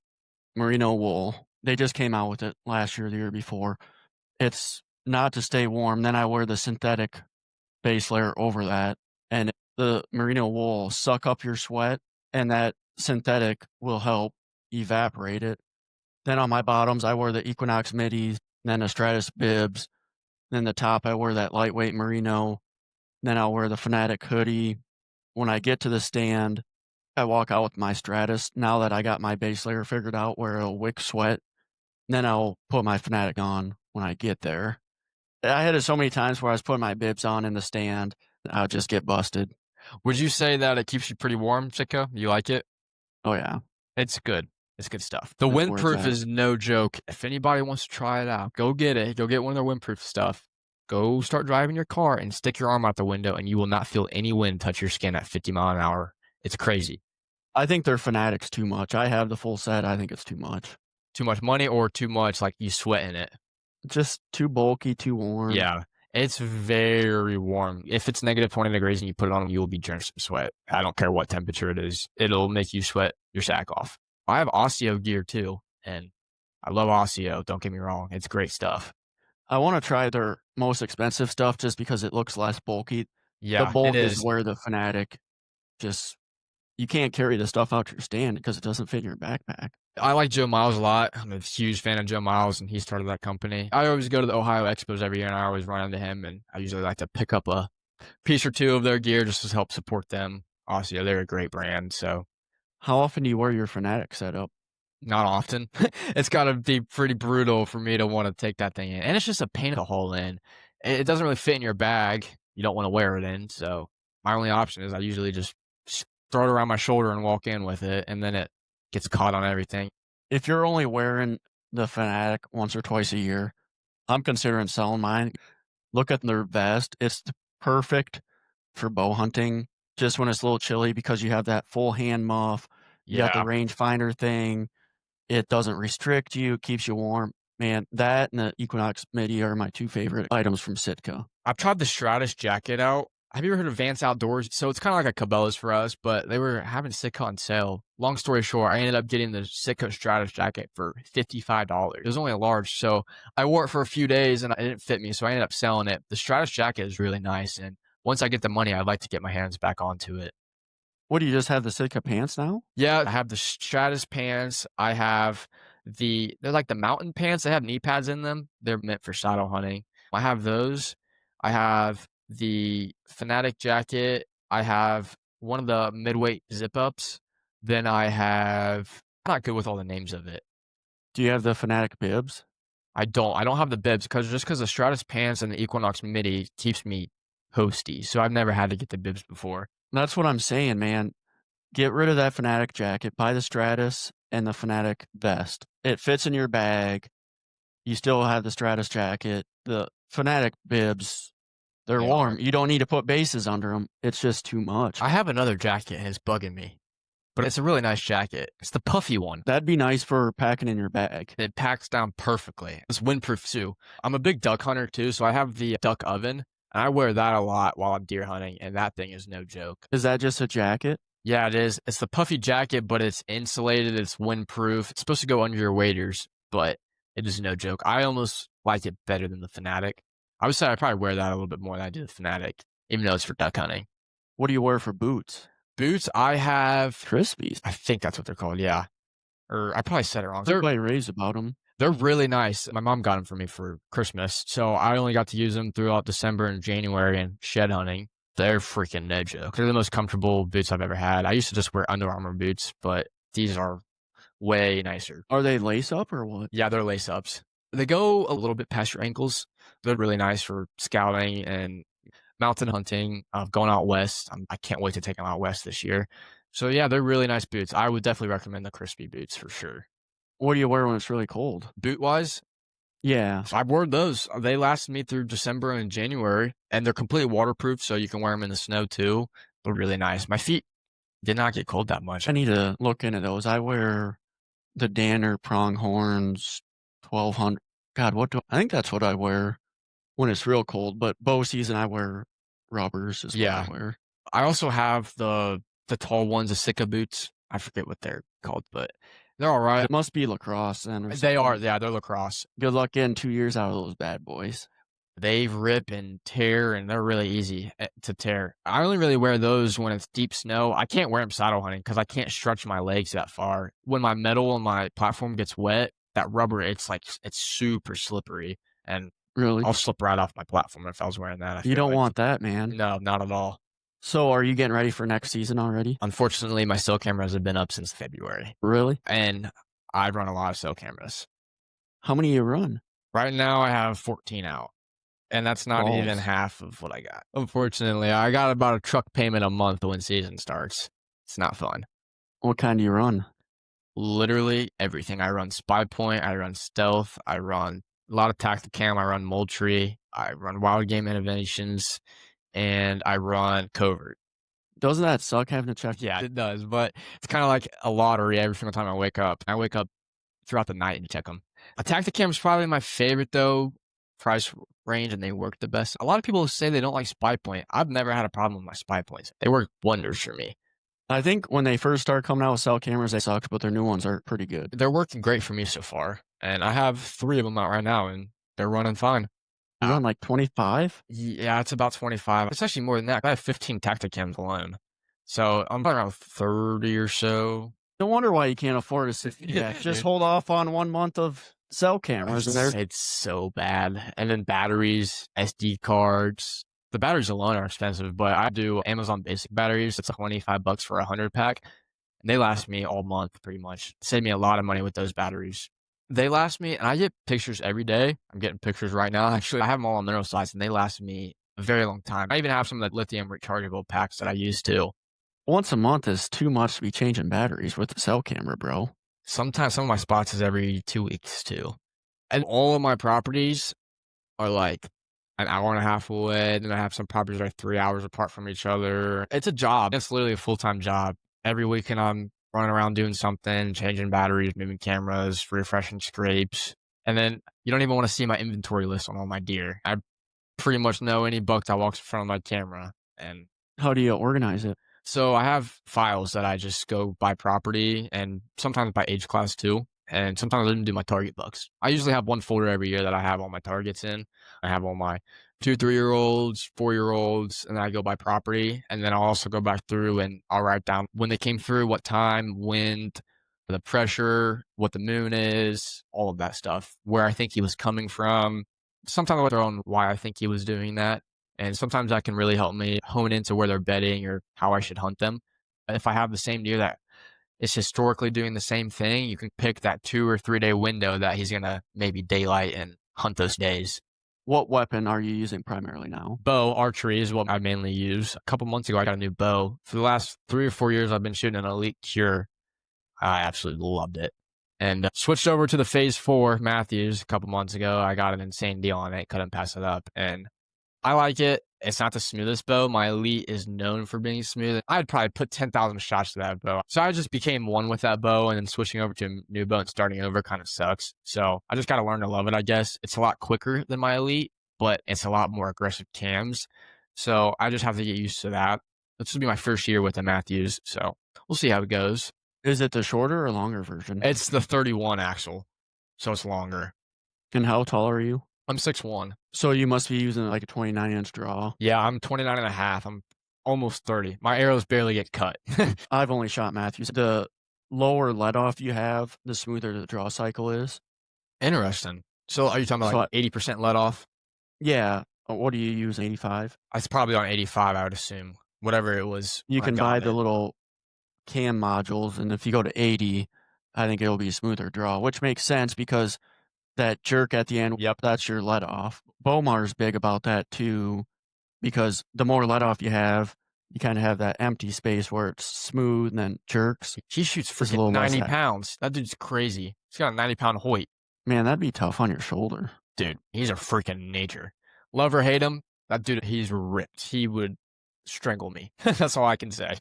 merino wool. They just came out with it last year, the year before. It's not to stay warm. Then I wear the synthetic base layer over that, and the merino wool suck up your sweat, and that synthetic will help evaporate it. Then on my bottoms, I wear the Equinox middies, then the Stratus bibs. Then the top, I wear that lightweight merino. Then I'll wear the Fanatic hoodie. When I get to the stand, I walk out with my Stratus. Now that I got my base layer figured out where it'll wick sweat, then I'll put my Fanatic on when I get there. I had it so many times where I was putting my bibs on in the stand, I'll just get busted. Would you say that it keeps you pretty warm, Chico? You like it? Oh, yeah. It's good. It's good stuff. The It's where it's windproof at. is no joke. If anybody wants to try it out, go get it. Go get one of their windproof stuff. Go start driving your car and stick your arm out the window, and you will not feel any wind touch your skin at 50 mile an hour. It's crazy. I think their Fanatics too much. I have the full set. I think it's too much. Too much money or too much, like, you sweat in it. Just too bulky, too warm. Yeah. It's very warm. If it's negative 20 degrees and you put it on, you will be drenched in sweat. I don't care what temperature it is. It'll make you sweat your sack off. I have Osseo gear too, and I love Osseo. Don't get me wrong. It's great stuff. I want to try their most expensive stuff just because it looks less bulky. The Yeah, it bulk is is. where the Fanatic just, you can't carry the stuff out to your stand because it doesn't fit in your backpack. I like Joe Miles a lot. I'm a huge fan of Joe Miles, and he started that company. I always go to the Ohio Expos every year, and I always run into him, and I usually like to pick up a piece or two of their gear just to help support them. Osseo, they're a great brand, so How often do you wear your Fanatic setup? not often. It's got to be pretty brutal for me to want to take that thing in, and it's just a pain to haul in. It doesn't really fit in your bag. You don't want to wear it in, so my only option is I usually just throw it around my shoulder and walk in with it, and then it gets caught on everything. If you're only wearing the Fanatic once or twice a year, I'm considering selling mine. Look at their vest. It's perfect for bow hunting, just when it's a little chilly because you have that full hand muff. You got the Yeah. rangefinder thing. It doesn't restrict you, keeps you warm. Man, that and the Equinox midi are my two favorite items from Sitka. I've tried the Stratus jacket out. Have you ever heard of Vance Outdoors? So it's kind of like a Cabela's for us, but they were having Sitka on sale. Long story short, I ended up getting the Sitka Stratus jacket for $55. It was only a large, so I wore it for a few days and it didn't fit me, so I ended up selling it. The Stratus jacket is really nice, and once I get the money, I'd like to get my hands back onto it. What, do you just have the Sitka pants now? Yeah, I have the Stratus pants. I have they're like the mountain pants. They have knee pads in them. They're meant for saddle hunting. I have those. I have the Fanatic jacket. I have one of the midweight zip ups. Then I have, I'm not good with all the names of it. Do you have the Fanatic bibs? I don't have the bibs because the Stratus pants and the Equinox midi keeps me posty. So I've never had to get the bibs before. That's what I'm saying, man. Get rid of that Fanatic jacket, buy the Stratus and the Fanatic vest. It fits in your bag. You still have the Stratus jacket. The Fanatic bibs, they're They warm. are. You don't need to put bases under them. It's just too much. I have another jacket and it's bugging me, but it's a really nice jacket. It's the puffy one. That'd be nice for packing in your bag. It packs down perfectly. It's windproof too. I'm a big duck hunter too, so I have the duck oven, and I wear that a lot while I'm deer hunting, and that thing is no joke. Is that just a jacket? Yeah, it is. It's the puffy jacket, but it's insulated. It's windproof. It's supposed to go under your waders, but it is no joke. I almost like it better than the Fanatic. I would say I probably wear that a little bit more than I do the Fanatic, even though it's for duck hunting. What do you wear for boots? Boots, I have, Crispies. I think that's what they're called, yeah. Or I probably said it wrong. They're Everybody raves about them. really nice. My mom got them for me for Christmas, so I only got to use them throughout December and January and shed hunting. They're freaking no joke. They're the most comfortable boots I've ever had. I used to just wear Under Armour boots, but these are way nicer. Are they lace up or what? Yeah, they're lace ups. They go a little bit past your ankles. They're really nice for scouting and mountain hunting, going out west. I can't wait to take them out west this year. So yeah, they're really nice boots. I would definitely recommend the crispy boots for sure. What do you wear when it's really cold? Boot wise, Yeah. I've worn those. They lasted me through December and January, and they're completely waterproof, so you can wear them in the snow too. They're really nice. My feet did not get cold that much. I need to look into those. I wear the Danner pronghorns 1200. God, I think that's what I wear when it's real cold, but bow season, I wear rubbers is what I Yeah. wear. I also have the tall ones, the Sika boots. I forget what they're called, but they're all right. It must be lacrosse then or They are, something. yeah, they're lacrosse. Good luck getting 2 years out of those bad boys. They rip and tear, and they're really easy to tear. I only really wear those when it's deep snow. I can't wear them saddle hunting because I can't stretch my legs that far. When my metal and my platform gets wet, that rubber, it's like it's super slippery, and Really? I'll slip right off my platform if I was wearing that, I You feel don't like. want that, man. No, not at all. So are you getting ready for next season already? Unfortunately, my cell cameras have been up since February, Really? and I run a lot of cell cameras. How many you run? Right now, I have 14 out, and that's not even Balls. half of what I got. Unfortunately, I got about a truck payment a month when season starts. It's not fun. What kind do you run? Literally everything. I run spy point, I run stealth, I run a lot of tacticam, I run Moultrie, I run wild game innovations, and I run covert. Doesn't that suck having to check? Yeah, it does, but it's kind of like a lottery every single time I wake up. I wake up throughout the night and check them. A tacticam is probably my favorite though, price range, and they work the best. A lot of people say they don't like spy point. I've never had a problem with my spy points. They work wonders for me. I think when they first started coming out with cell cameras, they sucked, but their new ones are pretty good. They're working great for me so far, and I have 3 of them out right now, and they're running fine. You run like 25? Yeah, it's about 25. It's actually more than that. I have 15 tacticams alone. So I'm probably around 30 or so. No wonder why you can't afford a 60. Yeah, just hold off on 1 month of cell cameras. And there's It's so bad. And then batteries, SD cards. The batteries alone are expensive, but I do Amazon basic batteries. It's $25 for a 100 pack. And they last me all month pretty much. Save me a lot of money with those batteries. They last me, and I get pictures every day. I'm getting pictures right now. Actually, I have them all on mineral sites, and they last me a very long time. I even have some of the lithium rechargeable packs that I use too. once a month is too much to be changing batteries with the cell camera, bro. Sometimes some of my spots is every 2 weeks too. And all of my properties are like an hour and a half away. Then I have some properties that are 3 hours apart from each other. It's a job. It's literally a full-time job. Every weekend I'm running around doing something, changing batteries, moving cameras, refreshing scrapes. And then you don't even want to see my inventory list on all my deer. I pretty much know any buck that walks in front of my camera. And How do you organize it? so I have files that I just go by property and sometimes by age class too. And sometimes I even do my target bucks. I usually have one folder every year that I have all my targets in. I have all my 2, 3-year-olds, 4-year-olds, and then I go by property. And then I'll also go back through and I'll write down when they came through, what time, wind, the pressure, what the moon is, all of that stuff, where I think he was coming from. Sometimes I'll throw on why I think he was doing that. And sometimes that can really help me hone into where they're bedding or how I should hunt them. If I have the same deer that is historically doing the same thing, you can pick that 2 or 3 day window that he's going to maybe daylight and hunt those days. What weapon are you using primarily now? Bow, archery is what I mainly use. A couple months ago, I got a new bow. For the last 3 or 4 years, I've been shooting an Elite Cure. I absolutely loved it. And switched over to the Phase 4 Matthews a couple months ago. I got an insane deal on it. Couldn't pass it up. And I like it. It's not the smoothest bow. My Elite is known for being smooth. I'd probably put 10,000 shots to that bow. So I just became one with that bow, and then switching over to a new bow and starting over kind of sucks. So I just got to learn to love it, I guess. It's a lot quicker than my Elite, but it's a lot more aggressive cams. So I just have to get used to that. This will be my first year with the Matthews, so we'll see how it goes. Is it the shorter or longer version? It's the 31 axle, so it's longer. And how tall are you? I'm 6'1". So you must be using like a 29-inch draw. Yeah, I'm 29 and a half. I'm almost 30. My arrows barely get cut. I've only shot Matthews. The lower let off you have, the smoother the draw cycle is. Interesting. So are you talking about So like 80% let off? Yeah. What do you use? 85? It's probably on 85, I would assume. Whatever it was. You when I can got buy it. the little cam modules, and if you go to 80, I think it'll be a smoother draw, which makes sense because that jerk at the end, Yep. that's your let off. Bomar's big about that too, because the more let off you have, you kind of have that empty space where it's smooth and then jerks. He shoots It's a little freaking less 90 heavy. pounds. That dude's crazy. He's got a 90-pound Hoyt. Man, that'd be tough on your shoulder. Dude, he's a freaking nature. Love or hate him, that dude, he's ripped. He would strangle me. That's all I can say.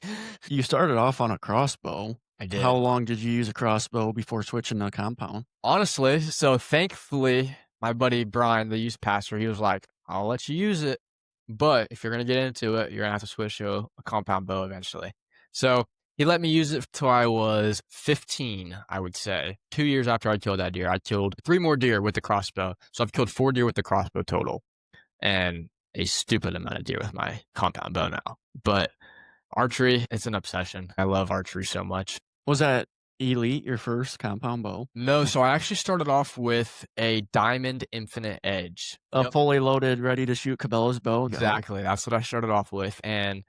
You started off on a crossbow. I did. How long did you use a crossbow before switching to a compound? Honestly, so thankfully, my buddy Brian, the youth pastor, he was like, I'll let you use it. But if you're going to get into it, you're going to have to switch to a compound bow eventually. So he let me use it till I was 15, I would say. 2 years after I killed that deer, I killed 3 more deer with the crossbow. So I've killed 4 deer with the crossbow total, and a stupid amount of deer with my compound bow now. But archery, it's an obsession. I love archery so much. Was that Elite your first compound bow? No, so I actually started off with a Diamond Infinite Edge. A Yep. fully loaded, ready to shoot Cabela's bow? Exactly. That's what I started off with. And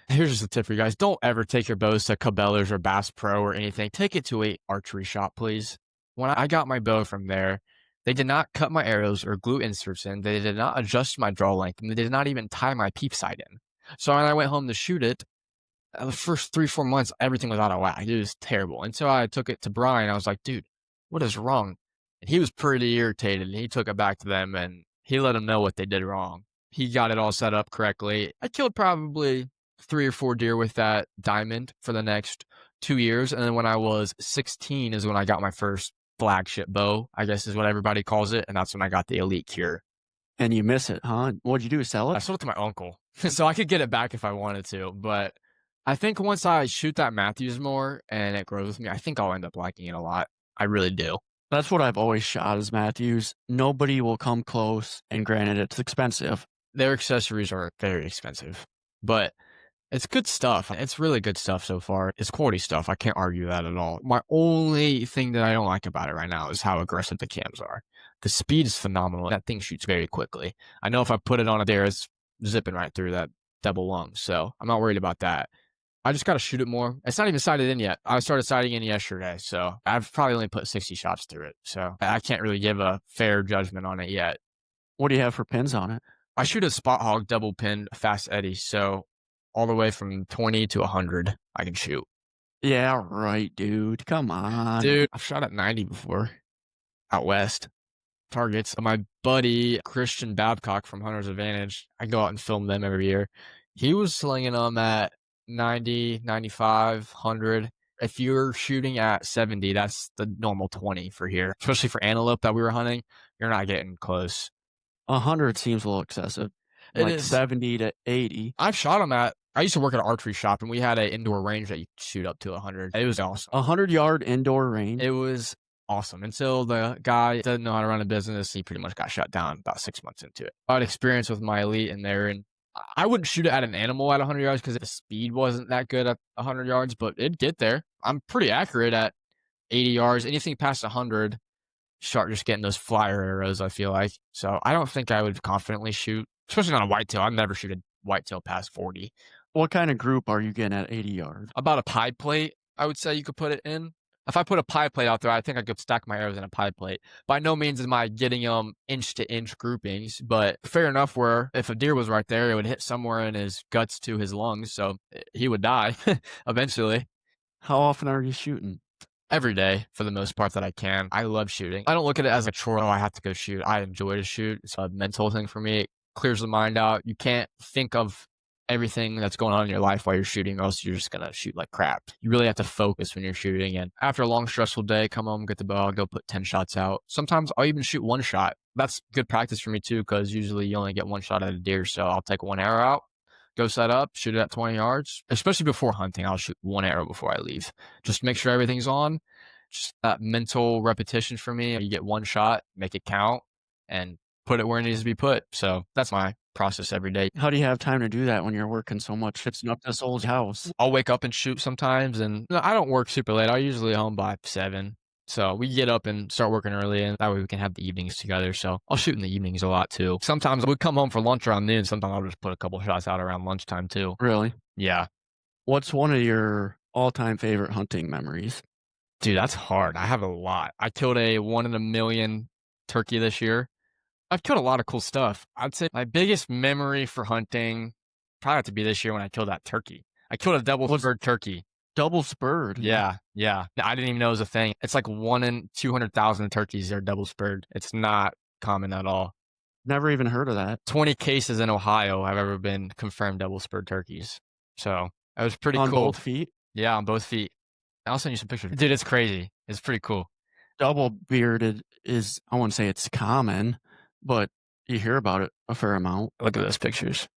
here's just a tip for you guys. Don't ever take your bows to Cabela's or Bass Pro or anything. Take it to a archery shop, please. When I got my bow from there, they did not cut my arrows or glue inserts in. They did not adjust my draw length. And they did not even tie my peep sight in. So when I went home to shoot it, the first 3-4 months, everything was out of whack. It was terrible. Until I took it to Brian, I was like, dude, what is wrong? And he was pretty irritated. And he took it back to them and he let them know what they did wrong. He got it all set up correctly. I killed probably 3 or 4 deer with that diamond for the next 2 years. And then when I was 16 is when I got my first flagship bow, I guess is what everybody calls it. And that's when I got the Elite Cure. And you miss it, huh? What'd you do, sell I it? sold it to my uncle. So I could get it back if I wanted to. But I think once I shoot that Matthews more and it grows with me, I think I'll end up liking it a lot. I really do. That's what I've always shot is Matthews. Nobody will come close, and granted, it's expensive. Their accessories are very expensive, but it's good stuff. It's really good stuff so far. It's quality stuff. I can't argue that at all. My only thing that I don't like about it right now is how aggressive the cams are. The speed is phenomenal. That thing shoots very quickly. I know if I put it on a deer, it's zipping right through that double lung, so I'm not worried about that. I just got to shoot it more. It's not even sighted in yet. I started sighting in yesterday, so I've probably only put 60 shots through it. So I can't really give a fair judgment on it yet. What do you have for pins on it? I shoot a spot hog double pin fast eddy, so all the way from 20 to 100 I can shoot. Yeah, right, dude. Come on. Dude, I've shot at 90 before out west. Targets. My buddy, Christian Babcock from Hunter's Advantage, I go out and film them every year. He was slinging them at 90, 95, 100. If you're shooting at 70, that's the normal 20 for here. Especially for antelope that we were hunting, you're not getting close. 100 seems a little excessive. It Like is. 70 to 80. I've shot them at, I used to work at an archery shop and we had an indoor range that you could shoot up to 100. It was awesome. 100-yard indoor range. It was awesome until the guy doesn't know how to run a business. He pretty much got shut down about 6 months into it. I had experience with my Elite in there, and I wouldn't shoot it at an animal at 100 yards because the speed wasn't that good at 100 yards, but it'd get there. I'm pretty accurate at 80 yards. Anything past 100, start just getting those flyer arrows, I feel like. So I don't think I would confidently shoot, especially on a whitetail. I'd never shoot a whitetail past 40. What kind of group are you getting at 80 yards? About a pie plate, I would say you could put it in. If I put a pie plate out there, I think I could stack my arrows in a pie plate. By no means am I getting them inch-to-inch groupings, but fair enough where if a deer was right there, it would hit somewhere in his guts to his lungs, so he would die eventually. How often are you shooting? Every day, for the most part that I can. I love shooting. I don't look at it as a chore. Oh, I have to go shoot. I enjoy to shoot. It's a mental thing for me. It clears the mind out. You can't think of everything that's going on in your life while you're shooting, or else you're just gonna shoot like crap. You really have to focus when you're shooting. And after a long, stressful day, come home, get the bow, I'll go put 10 shots out. Sometimes I'll even shoot 1 shot. That's good practice for me too, because usually you only get 1 shot at a deer. So I'll take 1 arrow out, go set up, shoot it at 20 yards. Especially before hunting, I'll shoot 1 arrow before I leave. Just make sure everything's on. Just that mental repetition for me. You get 1 shot, make it count, and put it where it needs to be put. So that's my process every day. How do you have time to do that when you're working so much fixing up this old house? I'll wake up and shoot sometimes, and I don't work super late. I'm usually home by 7. So we get up and start working early, and that way we can have the evenings together. So I'll shoot in the evenings a lot too. Sometimes we come home for lunch around noon. Sometimes I'll just put a couple shots out around lunchtime too. Really? Yeah. What's one of your all-time favorite hunting memories? Dude, that's hard. I have a lot. I killed a 1 in a million turkey this year. I've killed a lot of cool stuff. I'd say my biggest memory for hunting probably have to be this year when I killed that turkey. I killed a double spurred turkey. Double spurred? Yeah. I didn't even know it was a thing. It's like 1 in 200,000 turkeys are double spurred. It's not common at all. Never even heard of that. 20 cases in Ohio have ever been confirmed double spurred turkeys. So that was pretty On cool. both feet? Yeah, on both feet. I'll send you some pictures. Dude, it's crazy. It's pretty cool. Double bearded is, I wouldn't say it's common, but You hear about it a fair amount. Look at those pictures.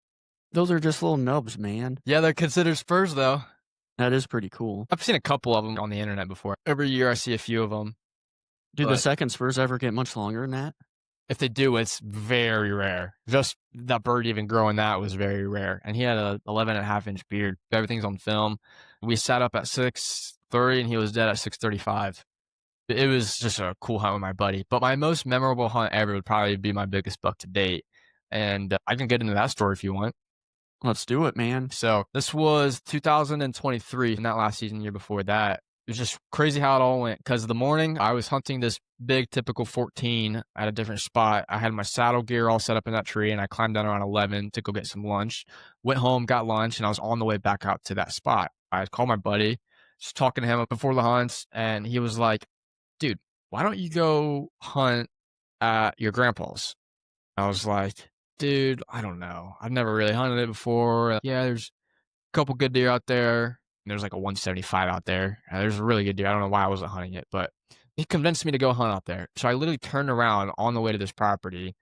Those are just little nubs, man. Yeah, they're considered spurs, though. That is pretty cool. I've seen a couple of them on the internet before. Every year I see a few of them. Do the But second spurs ever get much longer than that? if they do, it's very rare. Just that bird even growing that was very rare. And he had a 11.5-inch beard. Everything's on film. We sat up at 6:30 and he was dead at 6:35. It was just a cool hunt with my buddy. But my most memorable hunt ever would probably be my biggest buck to date. And I can get into that story if you want. Let's do it, man. So this was 2023, not last season, year before that. It was just crazy how it all went. Because the morning I was hunting this big typical 14 at a different spot. I had my saddle gear all set up in that tree, and I climbed down around 11 to go get some lunch. Went home, got lunch, and I was on the way back out to that spot. I called my buddy, just talking to him before the hunts, and he was like, "Dude, why don't you go hunt at your grandpa's?" I was like, "Dude, I don't know. I've never really hunted it before. Yeah, there's a couple good deer out there. There's like a 175 out there. There's a really good deer. I don't know why I wasn't hunting it, but he convinced me to go hunt out there." So I literally turned around on the way to this property,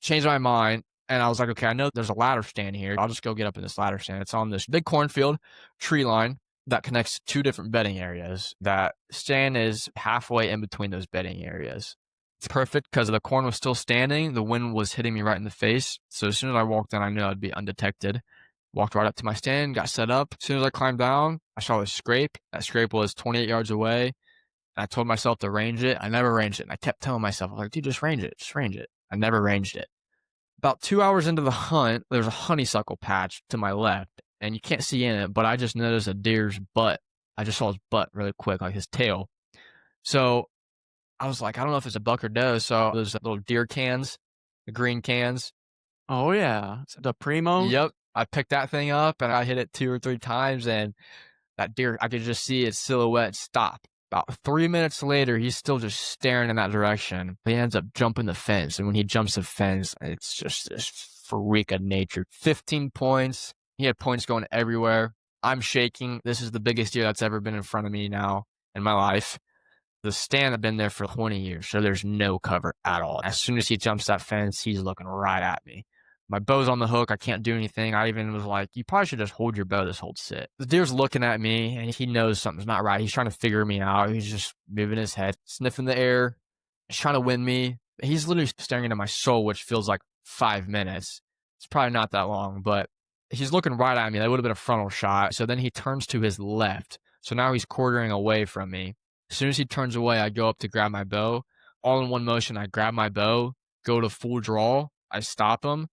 changed my mind, and I was like, okay, I know there's a ladder stand here. I'll just go get up in this ladder stand. It's on this big cornfield tree line that connects two different bedding areas. That stand is halfway in between those bedding areas. It's perfect because the corn was still standing. The wind was hitting me right in the face. So as soon as I walked in, I knew I'd be undetected. Walked right up to my stand, got set up. As soon as I climbed down, I saw this scrape. That scrape was 28 yards away. And I told myself to range it. I never ranged it. And I kept telling myself, I was like, dude, just range it. Just range it. I never ranged it. About 2 hours into the hunt, there's a honeysuckle patch to my left. And you can't see in it, but I just noticed a deer's butt. I just saw his butt really quick, like his tail. So I was like, I don't know if it's a buck or doe. So those little deer cans, the green cans. Oh, yeah. The Primos? Yep. I picked that thing up and I hit it 2 or 3 times, and that deer, I could just see its silhouette stop. About 3 minutes later, he's still just staring in that direction. He ends up jumping the fence, and when he jumps the fence, it's just this freak of nature. 15 points. He had points going everywhere. I'm shaking. This is the biggest deer that's ever been in front of me now in my life. The stand had been there for 20 years, so there's no cover at all. As soon as he jumps that fence, he's looking right at me. My bow's on the hook. I can't do anything. I even was like, you probably should just hold your bow this whole sit. The deer's looking at me, and he knows something's not right. He's trying to figure me out. He's just moving his head, sniffing the air. He's trying to win me. He's literally staring into my soul, which feels like 5 minutes. It's probably not that long, but he's looking right at me. That would have been a frontal shot. So then he turns to his left. So now he's quartering away from me. As soon as he turns away, I go up to grab my bow. All in one motion, I grab my bow, go to full draw. I stop him.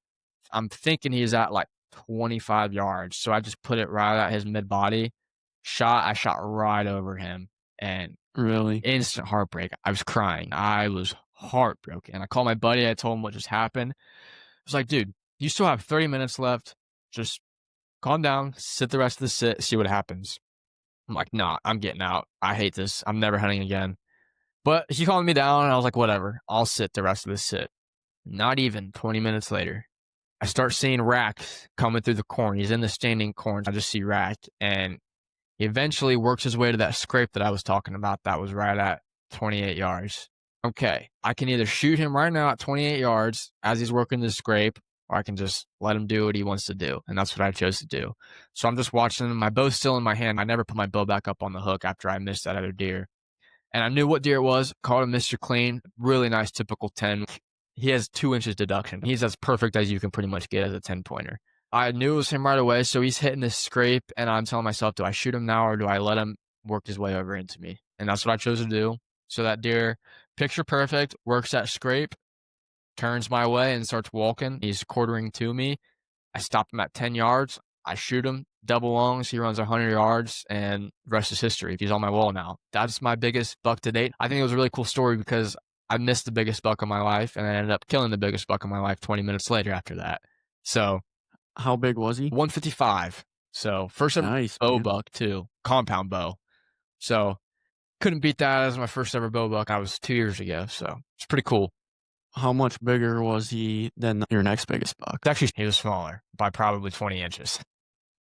I'm thinking he's at like 25 yards. So I just put it right at his mid body. I shot right over him, and Really? instant heartbreak. I was crying. I was heartbroken. I called my buddy. I told him what just happened. I was like, dude, you still have 30 minutes left. Just calm down, sit the rest of the sit, see what happens. I'm like, nah, I'm getting out. I hate this. I'm never hunting again. But he calmed me down, and I was like, whatever. I'll sit the rest of the sit. Not even 20 minutes later, I start seeing Rack coming through the corn. He's in the standing corn. I just see Rack, and he eventually works his way to that scrape that I was talking about that was right at 28 yards. Okay, I can either shoot him right now at 28 yards as he's working the scrape, or I can just let him do what he wants to do. And that's what I chose to do. So I'm just watching him. My bow's still in my hand. I never put my bow back up on the hook after I missed that other deer. And I knew what deer it was. Called him Mr. Clean. Really nice, typical 10. He has 2 inches deduction. He's as perfect as you can pretty much get as a 10-pointer. I knew it was him right away. So he's hitting this scrape. And I'm telling myself, do I shoot him now or do I let him work his way over into me? And that's what I chose to do. So that deer, picture perfect, works that scrape, turns my way and starts walking. He's quartering to me. I stop him at 10 yards. I shoot him, double longs. He runs 100 yards, and the rest is history. He's on my wall now. That's my biggest buck to date. I think it was a really cool story because I missed the biggest buck of my life, and I ended up killing the biggest buck of my life 20 minutes later after that. So, how big was he? 155. So, first ever Nice, bow man. buck, too. Compound bow. So, couldn't beat that as my first ever bow buck. I was 2 years ago. So, it's pretty cool. How much bigger was he than your next biggest buck? Actually, he was smaller by probably 20 inches.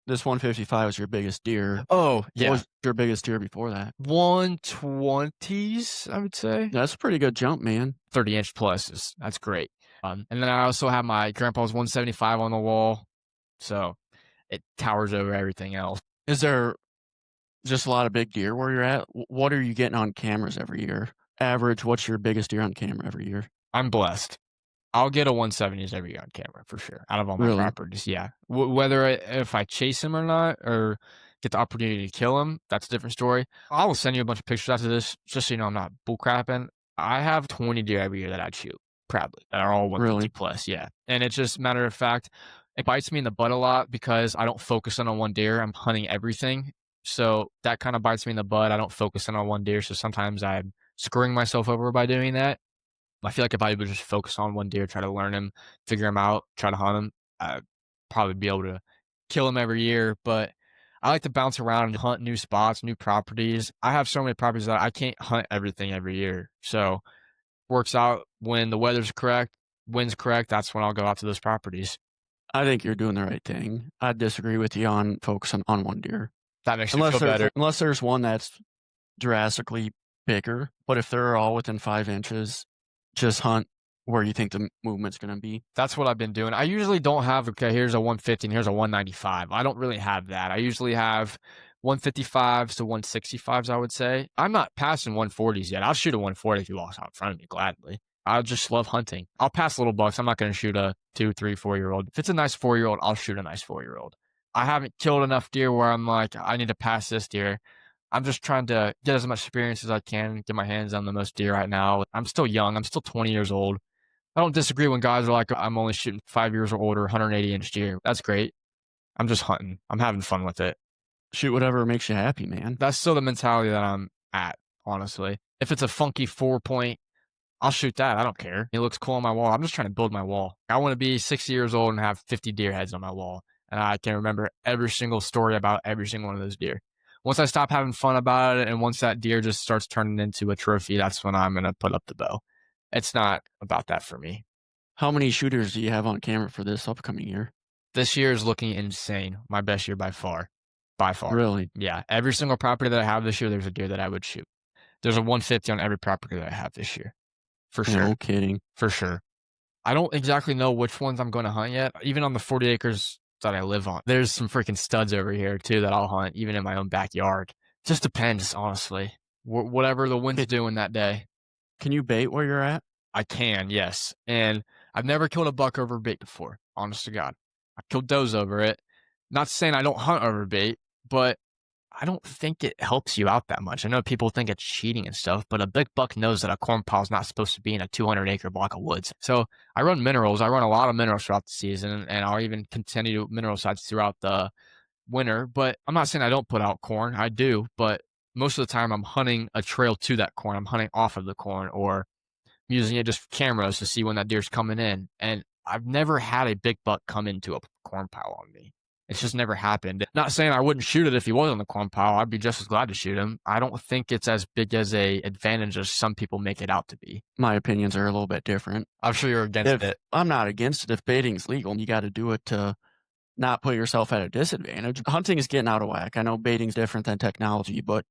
This 155 was your biggest deer. Oh, yeah. What was your biggest deer before that? 120s, I would say. That's a pretty good jump, man. 30-inch plus that's great. And then I also have my grandpa's 175 on the wall, so it towers over everything else. Is there just a lot of big deer where you're at? What are you getting on cameras every year? Average, what's your biggest deer on camera every year? I'm blessed. I'll get a 170s every year on camera for sure, out of all my Really? properties, yeah. If I chase him or not, or get the opportunity to kill him, that's a different story. I will send you a bunch of pictures after this, just so you know I'm not bullcrapping. I have 20 deer every year that I'd shoot, proudly, that are all 150 Really? plus, yeah. And it's just matter of fact, it bites me in the butt a lot because I don't focus on one deer. I'm hunting everything. So that kind of bites me in the butt. I don't focus on one deer. So sometimes I'm screwing myself over by doing that. I feel like if I would just focus on one deer, try to learn him, figure him out, try to hunt him, I'd probably be able to kill him every year. But I like to bounce around and hunt new spots, new properties. I have so many properties that I can't hunt everything every year. So works out when the weather's correct, wind's correct. That's when I'll go out to those properties. I think you're doing the right thing. I disagree with you on focusing on one deer. That makes me feel better. Unless there's one that's drastically bigger, but if they're all within 5 inches, just hunt where you think the movement's going to be. That's what I've been doing. I usually don't have, okay, here's a 150 and here's a 195. I don't really have that. I usually have 155s to 165s, I would say. I'm not passing 140s yet. I'll shoot a 140 if he walks out in front of me, gladly. I just love hunting. I'll pass little bucks. I'm not going to shoot a 2, 3, 4-year-old. If it's a nice 4-year-old, I'll shoot a nice 4-year-old. I haven't killed enough deer where I'm like, I need to pass this deer. I'm just trying to get as much experience as I can, get my hands on the most deer right now. I'm still young. I'm still 20 years old. I don't disagree when guys are like, I'm only shooting 5 years or older, 180-inch deer. That's great. I'm just hunting. I'm having fun with it. Shoot whatever makes you happy, man. That's still the mentality that I'm at, honestly. If it's a funky 4-point, I'll shoot that. I don't care. It looks cool on my wall. I'm just trying to build my wall. I want to be 60 years old and have 50 deer heads on my wall. And I can remember every single story about every single one of those deer. Once I stop having fun about it and once that deer just starts turning into a trophy, that's when I'm going to put up the bow. It's not about that for me. How many shooters do you have on camera for this upcoming year? This year is looking insane. My best year by far. By far. Really? Yeah. Every single property that I have this year, there's a deer that I would shoot. There's a 150 on every property that I have this year. For sure. No kidding. For sure. I don't exactly know which ones I'm going to hunt yet. Even on the 40 acres that I live on, there's some freaking studs over here too that I'll hunt, even in my own backyard. Just depends, honestly. Whatever the wind's doing that day. Can you bait where you're at? I can, yes. And I've never killed a buck over bait before, honest to God. I killed does over it. Not saying I don't hunt over bait, but I don't think it helps you out that much. I know people think it's cheating and stuff, but a big buck knows that a corn pile is not supposed to be in a 200-acre block of woods. So I run minerals. I run a lot of minerals throughout the season, and I'll even continue mineral sites throughout the winter. But I'm not saying I don't put out corn. I do, but most of the time I'm hunting a trail to that corn. I'm hunting off of the corn or using it just cameras to see when that deer's coming in. And I've never had a big buck come into a corn pile on me. It's just never happened. Not saying I wouldn't shoot it if he was on the corn pile. I'd be just as glad to shoot him. I don't think it's as big as a advantage as some people make it out to be. My opinions are a little bit different. I'm sure you're against it. I'm not against it. If baiting's legal, you got to do it to not put yourself at a disadvantage. Hunting is getting out of whack. I know baiting's different than technology, but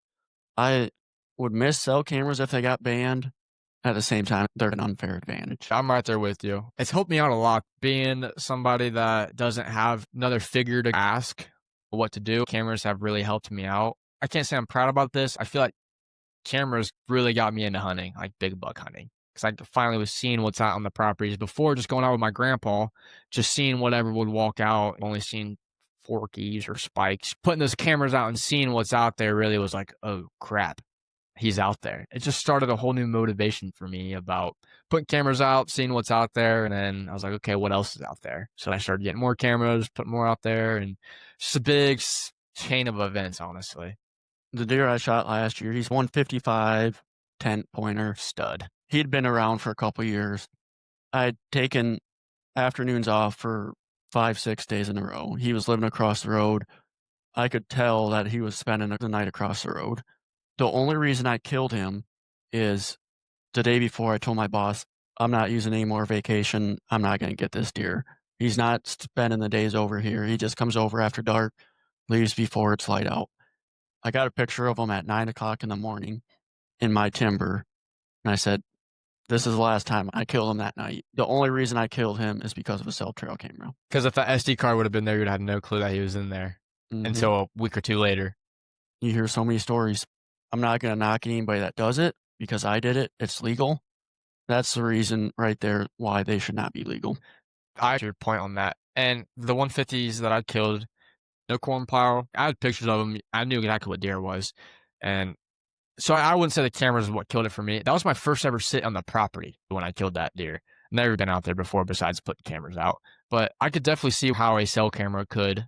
I would miss cell cameras if they got banned. At the same time, they're an unfair advantage. I'm right there with you. It's helped me out a lot being somebody that doesn't have another figure to ask what to do. Cameras have really helped me out. I can't say I'm proud about this. I feel like cameras really got me into hunting, like big buck hunting. Because I finally was seeing what's out on the properties. Before, just going out with my grandpa, just seeing whatever would walk out, only seeing forkies or spikes. Putting those cameras out and seeing what's out there really was like, oh, crap. He's out there. It just started a whole new motivation for me about putting cameras out, seeing what's out there. And then I was like, okay, what else is out there? So I started getting more cameras, put more out there, and just a big chain of events, honestly. The deer I shot last year, he's 155, 10-pointer. Stud. He'd been around for a couple years. I'd taken afternoons off for 5, 6 days in a row. He was living across the road. I could tell that he was spending the night across the road. The only reason I killed him is the day before I told my boss, I'm not using any more vacation. I'm not going to get this deer. He's not spending the days over here. He just comes over after dark, leaves before it's light out. I got a picture of him at 9 o'clock in the morning in my timber. And I said, This is the last time I killed him that night. The only reason I killed him is because of a cell trail camera. Because if that SD card would have been there, you'd have no clue that he was in there until a week or two later. You hear so many stories. I'm not going to knock anybody that does it because I did it. It's legal. That's the reason right there why they should not be legal. I have your point on that. And the 150s that I killed, no corn pile. I had pictures of them. I knew exactly what deer it was. And so I wouldn't say the cameras is what killed it for me. That was my first ever sit on the property when I killed that deer. Never been out there before besides putting cameras out. But I could definitely see how a cell camera could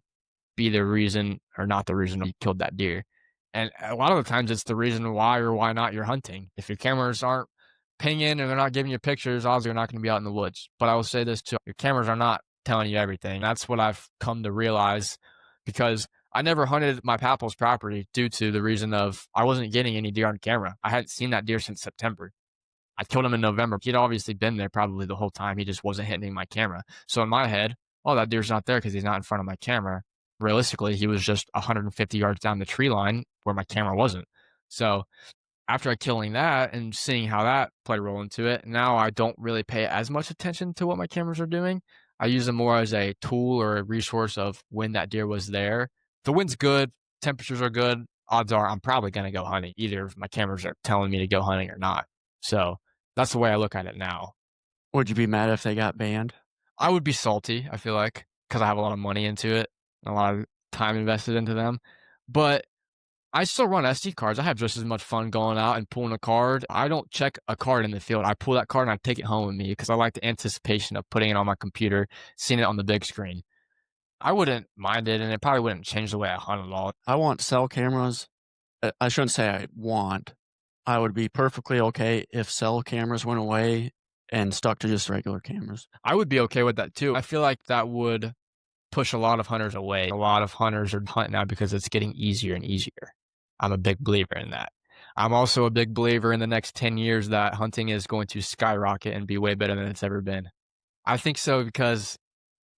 be the reason or not the reason you killed that deer. And a lot of the times it's the reason why or why not you're hunting. If your cameras aren't pinging and they're not giving you pictures, odds are you're not going to be out in the woods. But I will say this too, your cameras are not telling you everything. That's what I've come to realize because I never hunted my papa's property due to the reason of I wasn't getting any deer on camera. I hadn't seen that deer since September. I killed him in November. He'd obviously been there probably the whole time. He just wasn't hitting my camera. So in my head, oh, that deer's not there because he's not in front of my camera. Realistically, he was just 150 yards down the tree line where my camera wasn't. So after killing that and seeing how that played a role into it, now I don't really pay as much attention to what my cameras are doing. I use them more as a tool or a resource of when that deer was there. If the wind's good, temperatures are good, odds are I'm probably going to go hunting, either if my cameras are telling me to go hunting or not. So that's the way I look at it now. Would you be mad if they got banned? I would be salty, I feel like, because I have a lot of money into it, a lot of time invested into them. But I still run SD cards. I have just as much fun going out and pulling a card. I don't check a card in the field. I pull that card and I take it home with me because I like the anticipation of putting it on my computer, seeing it on the big screen. I wouldn't mind it, and it probably wouldn't change the way I hunt at all. I want cell cameras. I shouldn't say I want. I would be perfectly okay if cell cameras went away and stuck to just regular cameras. I would be okay with that too. I feel like that would push a lot of hunters away. A lot of hunters are hunting now because it's getting easier and easier. I'm a big believer in that. I'm also a big believer in the next 10 years that hunting is going to skyrocket and be way better than it's ever been. I think so because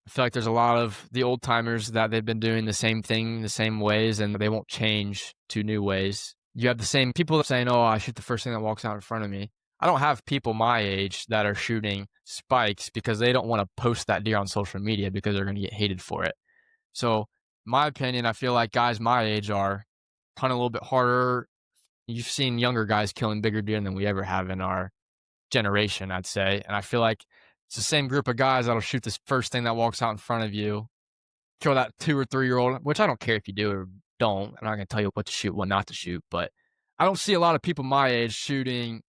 I feel like there's a lot of the old timers that they've been doing the same thing, the same ways, and they won't change to new ways. You have the same people saying, oh, I shoot the first thing that walks out in front of me. I don't have people my age that are shooting spikes because they don't want to post that deer on social media because they're going to get hated for it. So, my opinion, I feel like guys my age are hunting a little bit harder. You've seen younger guys killing bigger deer than we ever have in our generation, I'd say. And I feel like it's the same group of guys that'll shoot this first thing that walks out in front of you, kill that 2 or 3 year old, which I don't care if you do or don't. I'm not going to tell you what to shoot, what not to shoot, but I don't see a lot of people my age shooting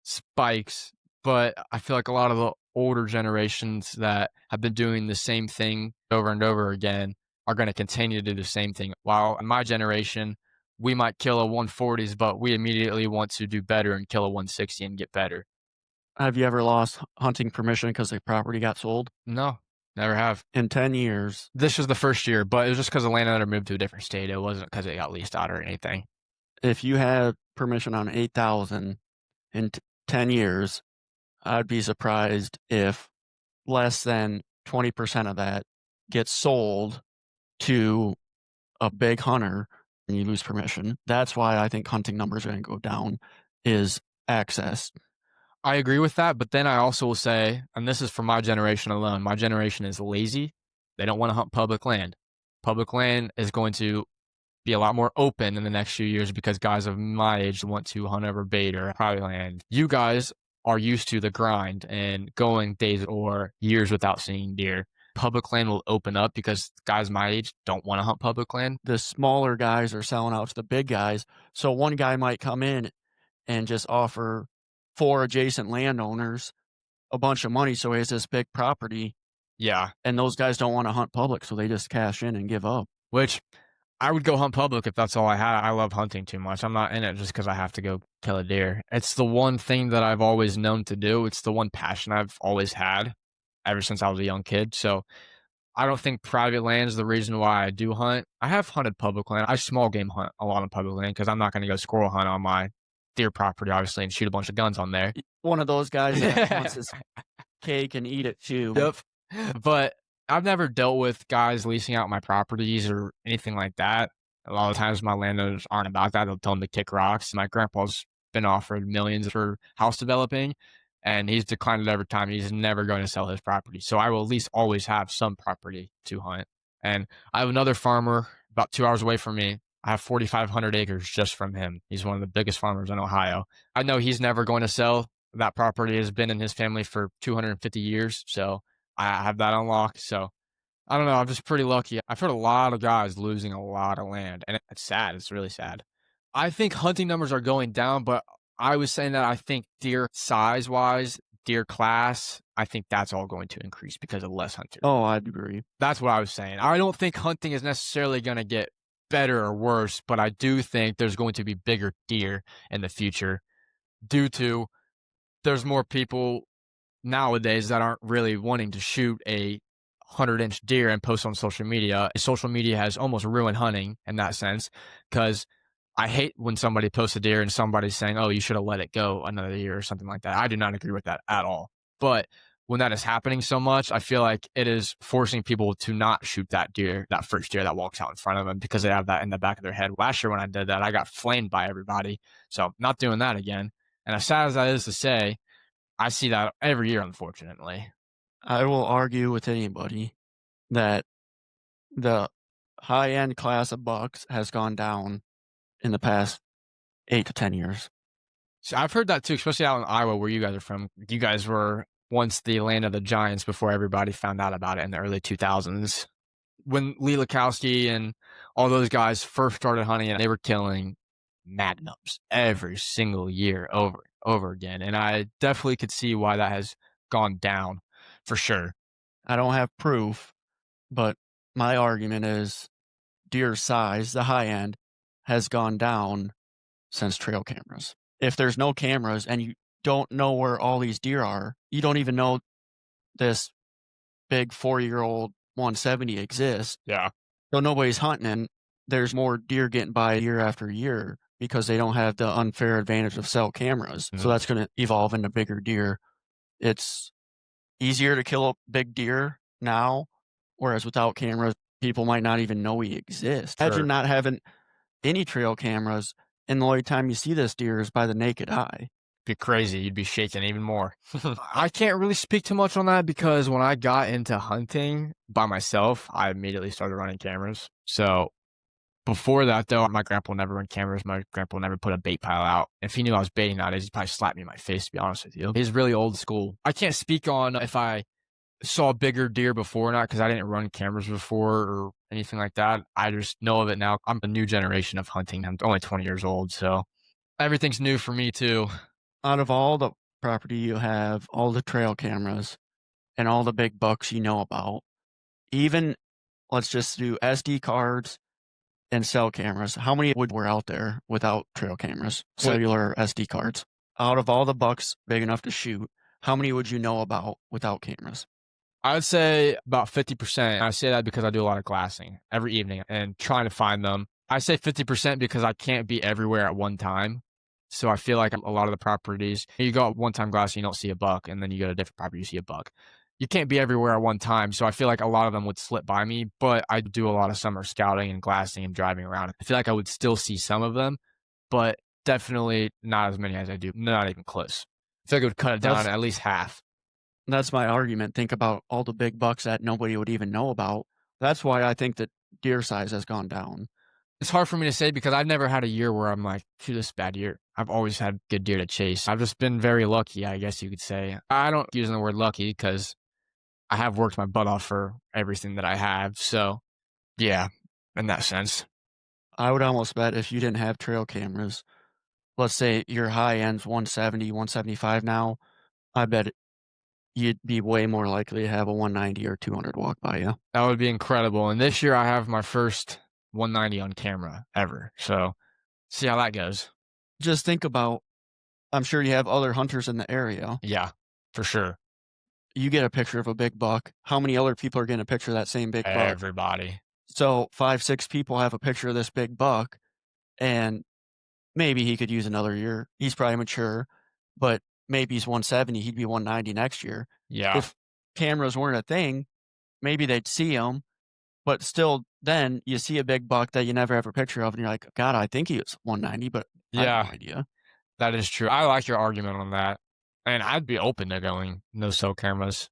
spikes, but I feel like a lot of the older generations that have been doing the same thing over and over again are going to continue to do the same thing. While in my generation, we might kill a 140s, but we immediately want to do better and kill a 160 and get better. Have you ever lost hunting permission because the property got sold? No, never have. In 10 years. This was the first year, but it was just because the landowner moved to a different state. It wasn't because it got leased out or anything. If you had permission on 8,000 in 10 years, I'd be surprised if less than 20% of that gets sold to a big hunter and you lose permission. That's why I think hunting numbers are going to go down is access. I agree with that, but then I also will say, and this is for my generation alone, my generation is lazy. They don't want to hunt public land. Public land is going to be a lot more open in the next few years because guys of my age want to hunt over bait or private land. You guys are used to the grind and going days or years without seeing deer. Public land will open up because guys my age don't want to hunt public land. The smaller guys are selling out to the big guys. So one guy might come in and just offer 4 adjacent landowners a bunch of money. So he has this big property. Yeah. And those guys don't want to hunt public. So they just cash in and give up. Which I would go hunt public if that's all I had. I love hunting too much. I'm not in it just because I have to go kill a deer. It's the one thing that I've always known to do. It's the one passion I've always had ever since I was a young kid. So I don't think private land is the reason why I do hunt. I have hunted public land. I small game hunt a lot of public land because I'm not going to go squirrel hunt on my deer property, obviously, and shoot a bunch of guns on there. One of those guys that wants his cake and eat it too. Yep. But I've never dealt with guys leasing out my properties or anything like that. A lot of times my landowners aren't about that. They'll tell them to kick rocks. My grandpa's been offered millions for house developing. and he's declined it every time. He's never going to sell his property. So I will at least always have some property to hunt. And I have another farmer about 2 hours away from me. I have 4,500 acres just from him. He's one of the biggest farmers in Ohio. I know he's never going to sell. That property has been in his family for 250 years. So I have that unlocked. So I don't know. I'm just pretty lucky. I've heard a lot of guys losing a lot of land, and it's sad. It's really sad. I think hunting numbers are going down, but I was saying that I think deer size wise, deer class, I think that's all going to increase because of less hunters. Oh, I'd agree. That's what I was saying. I don't think hunting is necessarily going to get better or worse, but I do think there's going to be bigger deer in the future due to there's more people nowadays that aren't really wanting to shoot a 100-inch deer and post on social media. Social media has almost ruined hunting in that sense because I hate when somebody posts a deer and somebody's saying, oh, you should have let it go another year or something like that. I do not agree with that at all. But when that is happening so much, I feel like it is forcing people to not shoot that deer, that first deer that walks out in front of them because they have that in the back of their head. Last year when I did that, I got flamed by everybody. So not doing that again. And as sad as that is to say, I see that every year, unfortunately. I will argue with anybody that the high-end class of bucks has gone down in the past 8 to 10 years. So I've heard that too, especially out in Iowa where you guys are from. You guys were once the land of the giants before everybody found out about it in the early 2000s. When Lee Lakowski and all those guys first started hunting, and they were killing magnums every single year over and over again. And I definitely could see why that has gone down for sure. I don't have proof, but my argument is deer size, the high end, has gone down since trail cameras. If there's no cameras and you don't know where all these deer are, you don't even know this big 4-year-old 170 exists. Yeah. So nobody's hunting, and there's more deer getting by year after year because they don't have the unfair advantage of cell cameras. So that's going to evolve into bigger deer. It's easier to kill a big deer now, whereas without cameras, people might not even know he exists. Sure. Imagine not having any trail cameras, and the only time you see this deer is by the naked eye. Be crazy. You'd be shaking even more. I can't really speak too much on that because when I got into hunting by myself, I immediately started running cameras. So before that, though, my grandpa never run cameras. My grandpa never put a bait pile out. If he knew I was baiting nowadays, he'd probably slap me in my face, to be honest with you. He's really old school. I can't speak on if I saw bigger deer before or not because I didn't run cameras before or anything like that. I just know of it now. I'm a new generation of hunting. I'm only 20 years old, so everything's new for me too. Out of all the property you have, all the trail cameras, and all the big bucks you know about, even let's just do SD cards and cell cameras, how many were out there without trail cameras, cellular SD cards? Out of all the bucks big enough to shoot, how many would you know about without cameras? I would say about 50%. I say that because I do a lot of glassing every evening and trying to find them. I say 50% because I can't be everywhere at one time. So I feel like a lot of the properties, you go out one time glassing, you don't see a buck, and then you go to a different property, you see a buck. You can't be everywhere at one time. So I feel like a lot of them would slip by me, but I do a lot of summer scouting and glassing and driving around. I feel like I would still see some of them, but definitely not as many as I do. Not even close. I feel like it would cut it down at least half. That's my argument. Think about all the big bucks that nobody would even know about. That's why I think that deer size has gone down. It's hard for me to say because I've never had a year where I'm like, shoot, this bad year. I've always had good deer to chase. I've just been very lucky, I guess you could say. I don't use the word lucky because I have worked my butt off for everything that I have. So, yeah, in that sense. I would almost bet if you didn't have trail cameras, let's say your high end's 170, 175 now, I bet you'd be way more likely to have a 190 or 200 walk by you. That would be incredible. And this year I have my first 190 on camera ever. So, see how that goes. Just think about, I'm sure you have other hunters in the area. Yeah, for sure. You get a picture of a big buck. How many other people are getting a picture of that same big buck? Everybody. So 5, 6 people have a picture of this big buck, and maybe he could use another year. He's probably mature, but maybe he's 170. He'd be 190 next year. Yeah. If cameras weren't a thing, maybe they'd see him, but still then you see a big buck that you never have a picture of, and you're like, God, I think he was 190, but I have no idea. That is true. I like your argument on that. And I'd be open to going no cell cameras.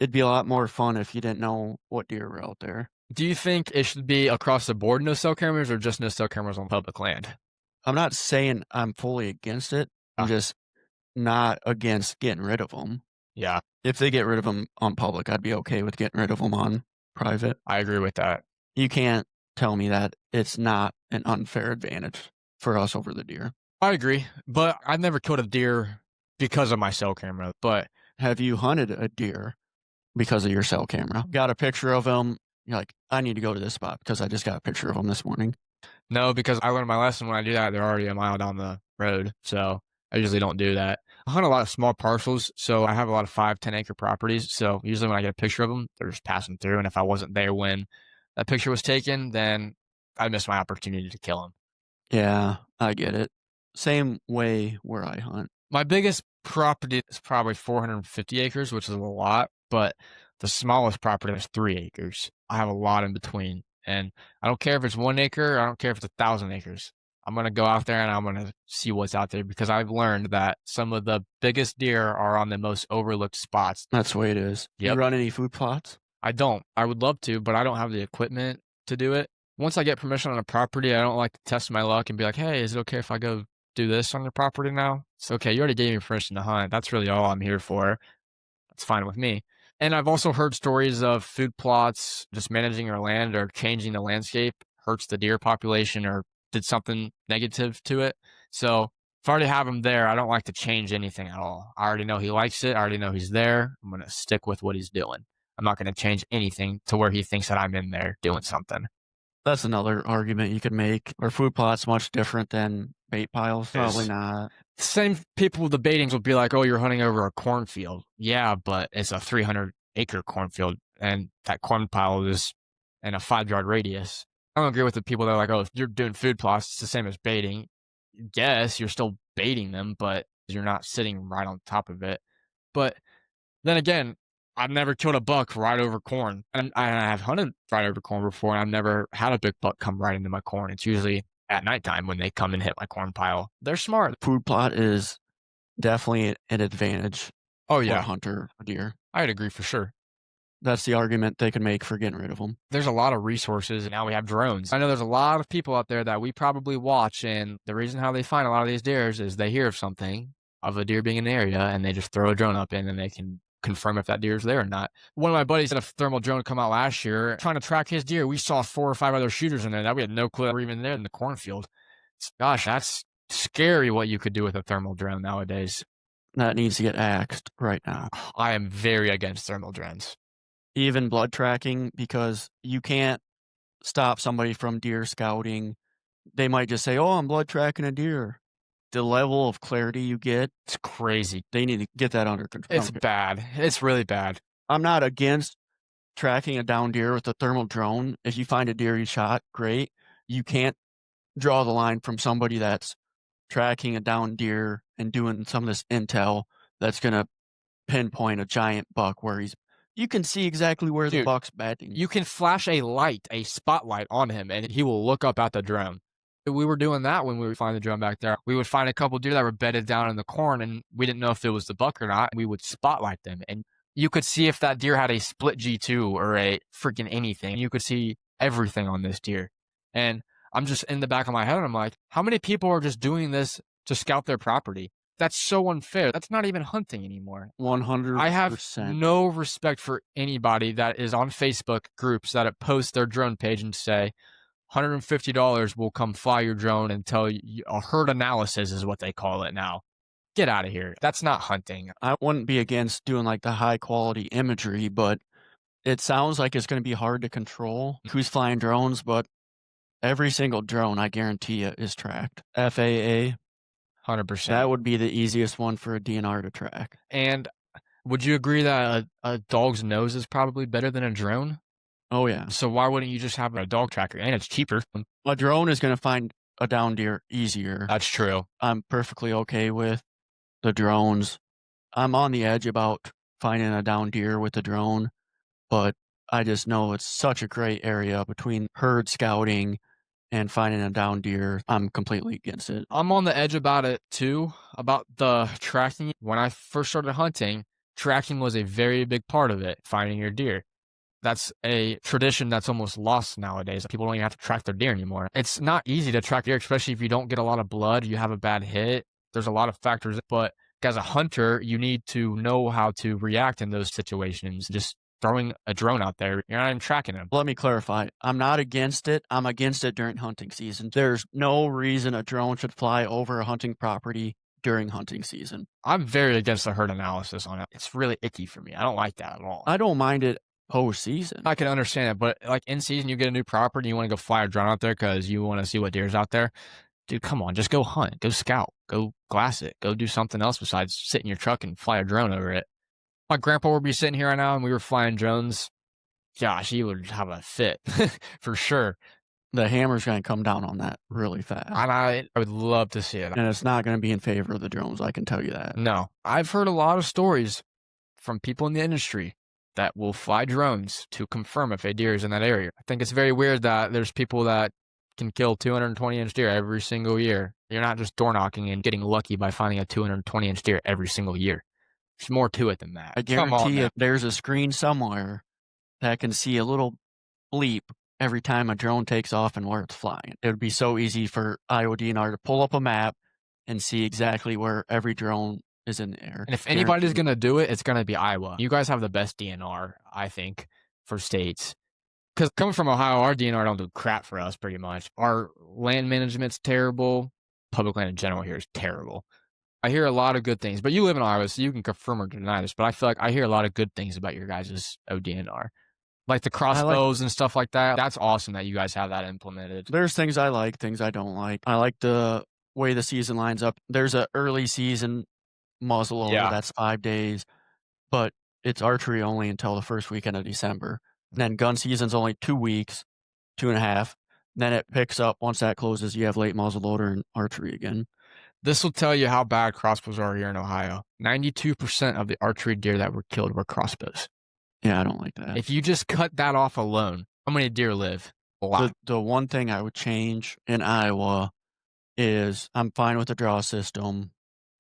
It'd be a lot more fun if you didn't know what deer were out there. Do you think it should be across the board no cell cameras or just no cell cameras on public land? I'm not saying I'm fully against it. I'm Ah, just not against getting rid of them. yeah, If they get rid of them on public, I'd be okay with getting rid of them on private. I agree with that. You can't tell me that it's not an unfair advantage for us over the deer. I agree, but I've never killed a deer because of my cell camera. But Have you hunted a deer because of your cell camera? Got a picture of him. You're like, I need to go to this spot because I just got a picture of him this morning. no, because I learned my lesson when I do that, they're already a mile down the road. So I usually don't do that. I hunt a lot of small parcels. So I have a lot of 5, 10 acre properties. So usually when I get a picture of them, they're just passing through. And if I wasn't there when that picture was taken, then I missed my opportunity to kill them. Yeah, I get it. Same way where I hunt. My biggest property is probably 450 acres, which is a lot, but the smallest property is 3 acres. I have a lot in between. And I don't care if it's 1 acre, I don't care if it's 1,000 acres. I'm going to go out there and I'm going to see what's out there because I've learned that some of the biggest deer are on the most overlooked spots. That's the way it is. Yep. You run any food plots? I don't. I would love to, but I don't have the equipment to do it. Once I get permission on a property, I don't like to test my luck and be like, hey, is it okay if I go do this on your property now? It's okay. You already gave me permission to hunt. That's really all I'm here for. That's fine with me. And I've also heard stories of food plots, just managing your land or changing the landscape hurts the deer population or did something negative to it. So if I already have him there, I don't like to change anything at all. I already know he likes it. I already know he's there. I'm going to stick with what he's doing. I'm not going to change anything to where he thinks that I'm in there doing something. That's another argument you could make. Are food plots much different than bait piles? Probably Yes. not. Same people with the baitings will be like, oh, you're hunting over a cornfield. Yeah, but it's a 300-acre cornfield, and that corn pile is in a 5-yard radius. I don't agree with the people that are like, oh, if you're doing food plots, it's the same as baiting. Yes, you're still baiting them, but you're not sitting right on top of it. But then again, I've never killed a buck right over corn. And I have hunted right over corn before, and I've never had a big buck come right into my corn. It's usually at nighttime when they come and hit my corn pile. They're smart. Food plot is definitely an advantage Oh, for a yeah. hunter or deer. I'd agree for sure. That's the argument they could make for getting rid of them. There's a lot of resources, and now we have drones. I know there's a lot of people out there that we probably watch, and the reason how they find a lot of these deers is they hear of something, of a deer being in the area, and they just throw a drone up in, and they can confirm if that deer is there or not. One of my buddies had a thermal drone come out last year trying to track his deer. We saw 4 or 5 other shooters in there that we had no clue were even there in the cornfield. Gosh, that's scary what you could do with a thermal drone nowadays. That needs to get axed right now. I am very against thermal drones. Even blood tracking, because you can't stop somebody from deer scouting. They might just say, oh, I'm blood tracking a deer. The level of clarity you get, It's crazy. they need to get that under control. It's bad. It's really bad. I'm not against tracking a down deer with a thermal drone. If you find a deer you shot, great. You can't draw the line from somebody that's tracking a down deer and doing some of this intel that's going to pinpoint a giant buck where you can see exactly where the Dude, buck's batting. You can flash a spotlight on him, and he will look up at the drone. We were doing that when we would find the drone back there. We would find a couple deer that were bedded down in the corn, and we didn't know if it was the buck or not. We would spotlight them, and you could see if that deer had a split G2 or a freaking anything. You could see everything on this deer. And I'm just in the back of my head, and I'm like, how many people are just doing this to scout their property? That's so unfair. That's not even hunting anymore. 100%. I have no respect for anybody that is on Facebook groups that post their drone page and say, $150 will come fly your drone and tell you a herd analysis is what they call it now. Get out of here. That's not hunting. I wouldn't be against doing like the high quality imagery, but it sounds like it's going to be hard to control who's flying drones, but every single drone, I guarantee you, is tracked. FAA, 100%. that would be the easiest one for a DNR to track. And would you agree that a dog's nose is probably better than a drone? Oh, yeah. So why wouldn't you just have a dog tracker? And it's cheaper. A drone is going to find a down deer easier. That's true. I'm perfectly okay with the drones. I'm on the edge about finding a down deer with a drone, but I just know it's such a great area between herd scouting and finding a down deer. I'm completely against it. I'm on the edge about it too. about the tracking. When I first started hunting, tracking was a very big part of it, finding your deer. That's a tradition that's almost lost nowadays. People don't even have to track their deer anymore. It's not easy to track deer, especially if you don't get a lot of blood, you have a bad hit. There's a lot of factors, but as a hunter, you need to know how to react in those situations. Just throwing a drone out there, you're not even tracking them. Let me clarify. I'm not against it. I'm against it during hunting season. There's no reason a drone should fly over a hunting property during hunting season. I'm very against the herd analysis on it. It's really icky for me. I don't like that at all. I don't mind it post-season. I can understand it, but like in season, you get a new property, you want to go fly a drone out there because you want to see what deer's out there. Dude, come on, just go hunt, go scout, go glass it, go do something else besides sit in your truck and fly a drone over it. My grandpa would be sitting here right now and we were flying drones. Gosh, he would have a fit for sure. The hammer's going to come down on that really fast. And I would love to see it. And it's not going to be in favor of the drones, I can tell you that. No, I've heard a lot of stories from people in the industry that will fly drones to confirm if a deer is in that area. I think it's very weird that there's people that can kill 220-inch deer every single year. You're not just door knocking and getting lucky by finding a 220-inch deer every single year. There's more to it than that. I guarantee you there's a screen somewhere that can see a little bleep every time a drone takes off and where it's flying. It would be so easy for Iowa DNR to pull up a map and see exactly where every drone is in the air. And if anybody's going to do it, it's going to be Iowa. You guys have the best DNR, I think, for states. Because coming from Ohio, our DNR don't do crap for us pretty much. Our land management's terrible. Public land in general here is terrible. I hear a lot of good things, but you live in Iowa, so you can confirm or deny this, but I feel like I hear a lot of good things about your guys' ODNR. Like the crossbows and stuff like that. That's awesome that you guys have that implemented. There's things I like, things I don't like. I like the way the season lines up. There's an early season muzzleloader that's 5 days, but it's archery only until the first weekend of December. Then gun season's only 2 weeks, 2.5. Then it picks up. Once that closes, you have late muzzleloader and archery again. This will tell you how bad crossbows are here in Ohio. 92% of the archery deer that were killed were crossbows. Yeah, I don't like that. If you just cut that off alone, how many deer live? A lot. The one thing I would change in Iowa is I'm fine with the draw system.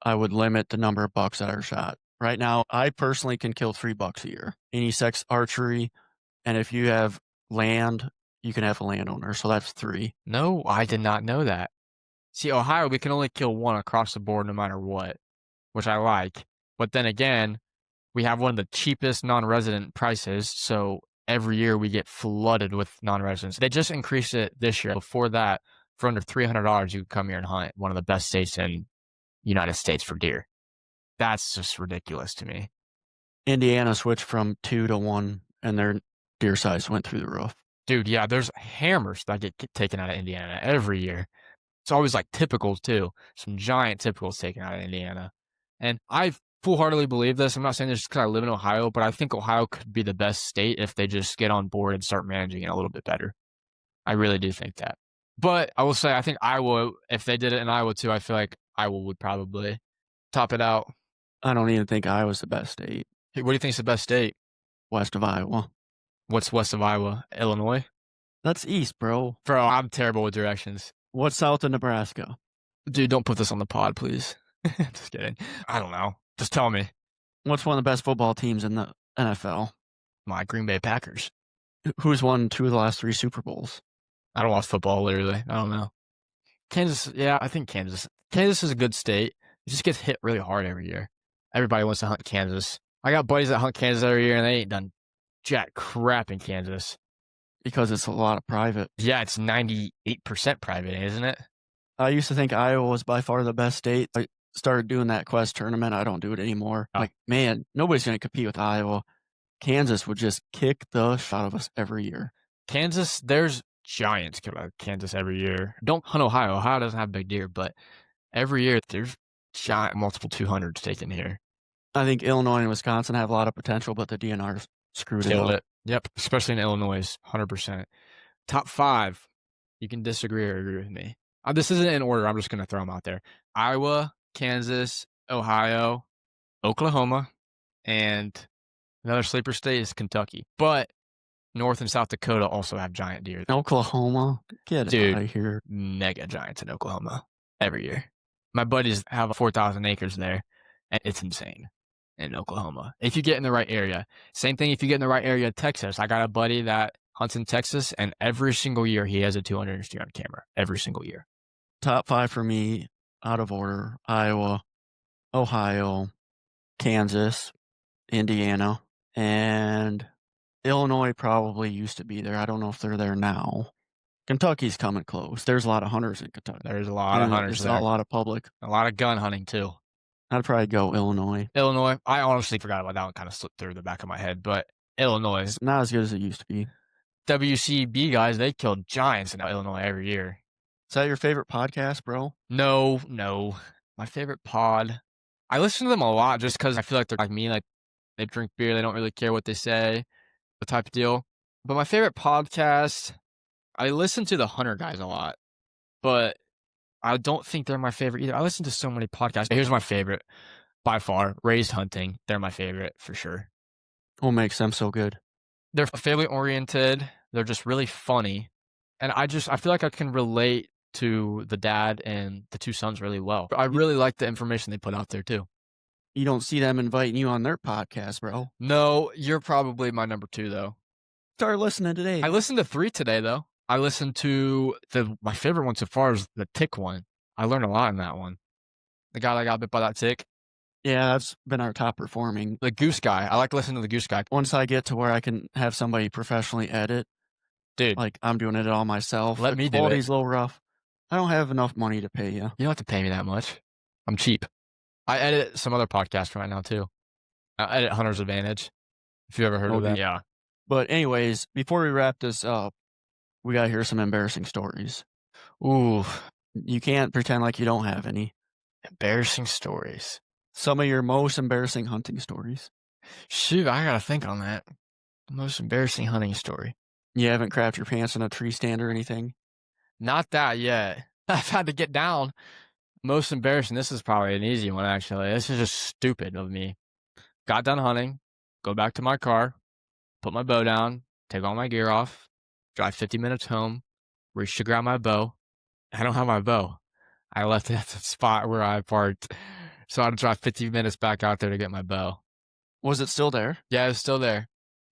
I would limit the number of bucks that are shot. Right now, I personally can kill 3 bucks a year. Unisex archery, and if you have land, you can have a landowner, so that's 3. No, I did not know that. See, Ohio, we can only kill 1 across the board no matter what, which I like. But then again, we have one of the cheapest non-resident prices, so every year we get flooded with non-residents. They just increased it this year. Before that, for under $300, you could come here and hunt one of the best states in United States for deer. That's just ridiculous to me. Indiana switched from 2 to 1, and their deer size went through the roof. Dude, yeah, there's hammers that get taken out of Indiana every year. It's always like typicals too. Some giant typicals taken out of Indiana. And I full-heartedly believe this. I'm not saying this just because I live in Ohio, but I think Ohio could be the best state if they just get on board and start managing it a little bit better. I really do think that. But I will say, I think Iowa, if they did it in Iowa too, I feel like Iowa would probably top it out. I don't even think Iowa's the best state. What do you think is the best state? West of Iowa. What's west of Iowa? Illinois? That's east, bro. Bro, I'm terrible with directions. What's south of Nebraska? Dude, don't put this on the pod, please. Just kidding. I don't know. Just tell me. What's one of the best football teams in the NFL? My Green Bay Packers. Who's won 2 of the last 3 Super Bowls? I don't watch football, literally. I don't know. Kansas, yeah, I think Kansas. Kansas is a good state. It just gets hit really hard every year. Everybody wants to hunt Kansas. I got buddies that hunt Kansas every year, and they ain't done jack crap in Kansas. Because it's a lot of private. Yeah, it's 98% private, isn't it? I used to think Iowa was by far the best state. I started doing that Quest tournament. I don't do it anymore. Oh. Like, man, nobody's going to compete with Iowa. Kansas would just kick the shit out of us every year. Kansas, there's giants kill out of Kansas every year. Don't hunt Ohio. Ohio doesn't have big deer, but every year there's giant multiple 200s taken here. I think Illinois and Wisconsin have a lot of potential, but the DNR screwed Killed it up. it. Yep, especially in Illinois, 100%. Top 5. You can disagree or agree with me. This isn't in order. I'm just going to throw them out there. Iowa, Kansas, Ohio, Oklahoma, and another sleeper state is Kentucky. But North and South Dakota also have giant deer. Oklahoma? Get Dude, out of here. Mega giants in Oklahoma every year. My buddies have 4,000 acres there, and it's insane in Oklahoma. If you get in the right area. Same thing if you get in the right area of Texas. I got a buddy that hunts in Texas, and every single year he has a 200 steer on camera. Every single year. Top 5 for me, out of order: Iowa, Ohio, Kansas, Indiana, and Illinois probably used to be there. I don't know if they're there now. Kentucky's coming close. There's a lot of hunters in Kentucky. There's a lot of And hunters there's there. a lot of public. A lot of gun hunting too. I'd probably go Illinois. Illinois, I honestly forgot about that one, kind of slipped through the back of my head, but Illinois. It's not as good as it used to be. WCB guys, they killed giants in Illinois every year. Is that your favorite podcast, bro? No. My favorite pod, I listen to them a lot just because I feel like they're like me, like they drink beer, they don't really care what they say, the type of deal. But my favorite podcast, I listen to the Hunter guys a lot, but I don't think they're my favorite either. I listen to so many podcasts. Here's my favorite by far, Raised Hunting. They're my favorite for sure. What makes them so good? They're family oriented. They're just really funny. And I feel like I can relate to the dad and the two sons really well. I really like the information they put out there too. You don't see them inviting you on their podcast, bro. No, you're probably my number 2 though. Start listening today. I listened to 3 today though. I listened to my favorite one so far is the tick one. I learned a lot in that one. The guy that got bit by that tick. Yeah, that's been our top performing. The goose guy. I like listening to the goose guy. Once I get to where I can have somebody professionally edit, dude, like I'm doing it all myself. Let me do it. Quality's a little rough. I don't have enough money to pay you. You don't have to pay me that much. I'm cheap. I edit some other podcasts right now too. I edit Hunter's Advantage. If you ever heard of that. Yeah. But anyways, before we wrap this up, we got to hear some embarrassing stories. Ooh. You can't pretend like you don't have any. Embarrassing stories. Some of your most embarrassing hunting stories. Shoot, I got to think on that. The most embarrassing hunting story. You haven't crapped your pants in a tree stand or anything? Not that yet. I've had to get down. Most embarrassing. This is probably an easy one, actually. This is just stupid of me. Got done hunting, go back to my car, put my bow down, take all my gear off, drive 50 minutes home, reach to grab my bow. I don't have my bow. I left it at the spot where I parked. So I had to drive 50 minutes back out there to get my bow. Was it still there? Yeah, it was still there.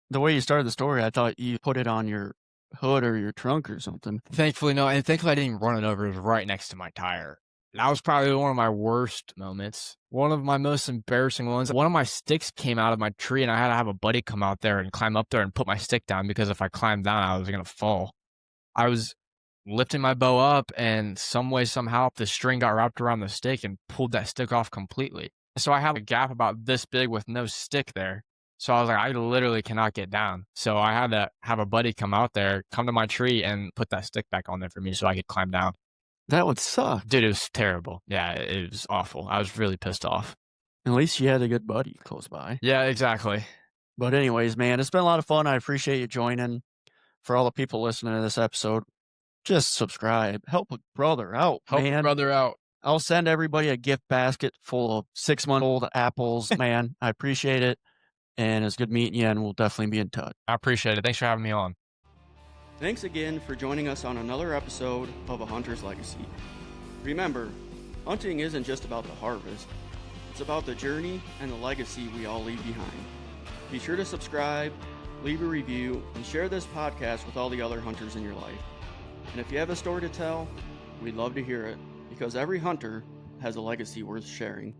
The way you started the story, I thought you put it on your hood or your trunk or something. Thankfully, no. And thankfully, I didn't run it over. It was right next to my tire. That was probably one of my worst moments. One of my most embarrassing ones. One of my sticks came out of my tree, and I had to have a buddy come out there and climb up there and put my stick down because if I climbed down, I was going to fall. I was lifting my bow up, and some way, somehow, the string got wrapped around the stick and pulled that stick off completely. So I have a gap about this big with no stick there. So I was like, I literally cannot get down. So I had to have a buddy come out there, come to my tree, and put that stick back on there for me so I could climb down. That would suck. Dude, it was terrible. Yeah, it was awful. I was really pissed off. At least you had a good buddy close by. Yeah, exactly. But anyways, man, it's been a lot of fun. I appreciate you joining. For all the people listening to this episode, just subscribe. Help a brother out, Help man. a brother out. I'll send everybody a gift basket full of 6-month-old apples, man. I appreciate it. And it's good meeting you, and we'll definitely be in touch. I appreciate it. Thanks for having me on. Thanks again for joining us on another episode of A Hunter's Legacy. Remember, hunting isn't just about the harvest. It's about the journey and the legacy we all leave behind. Be sure to subscribe, leave a review, and share this podcast with all the other hunters in your life. And if you have a story to tell, we'd love to hear it, because every hunter has a legacy worth sharing.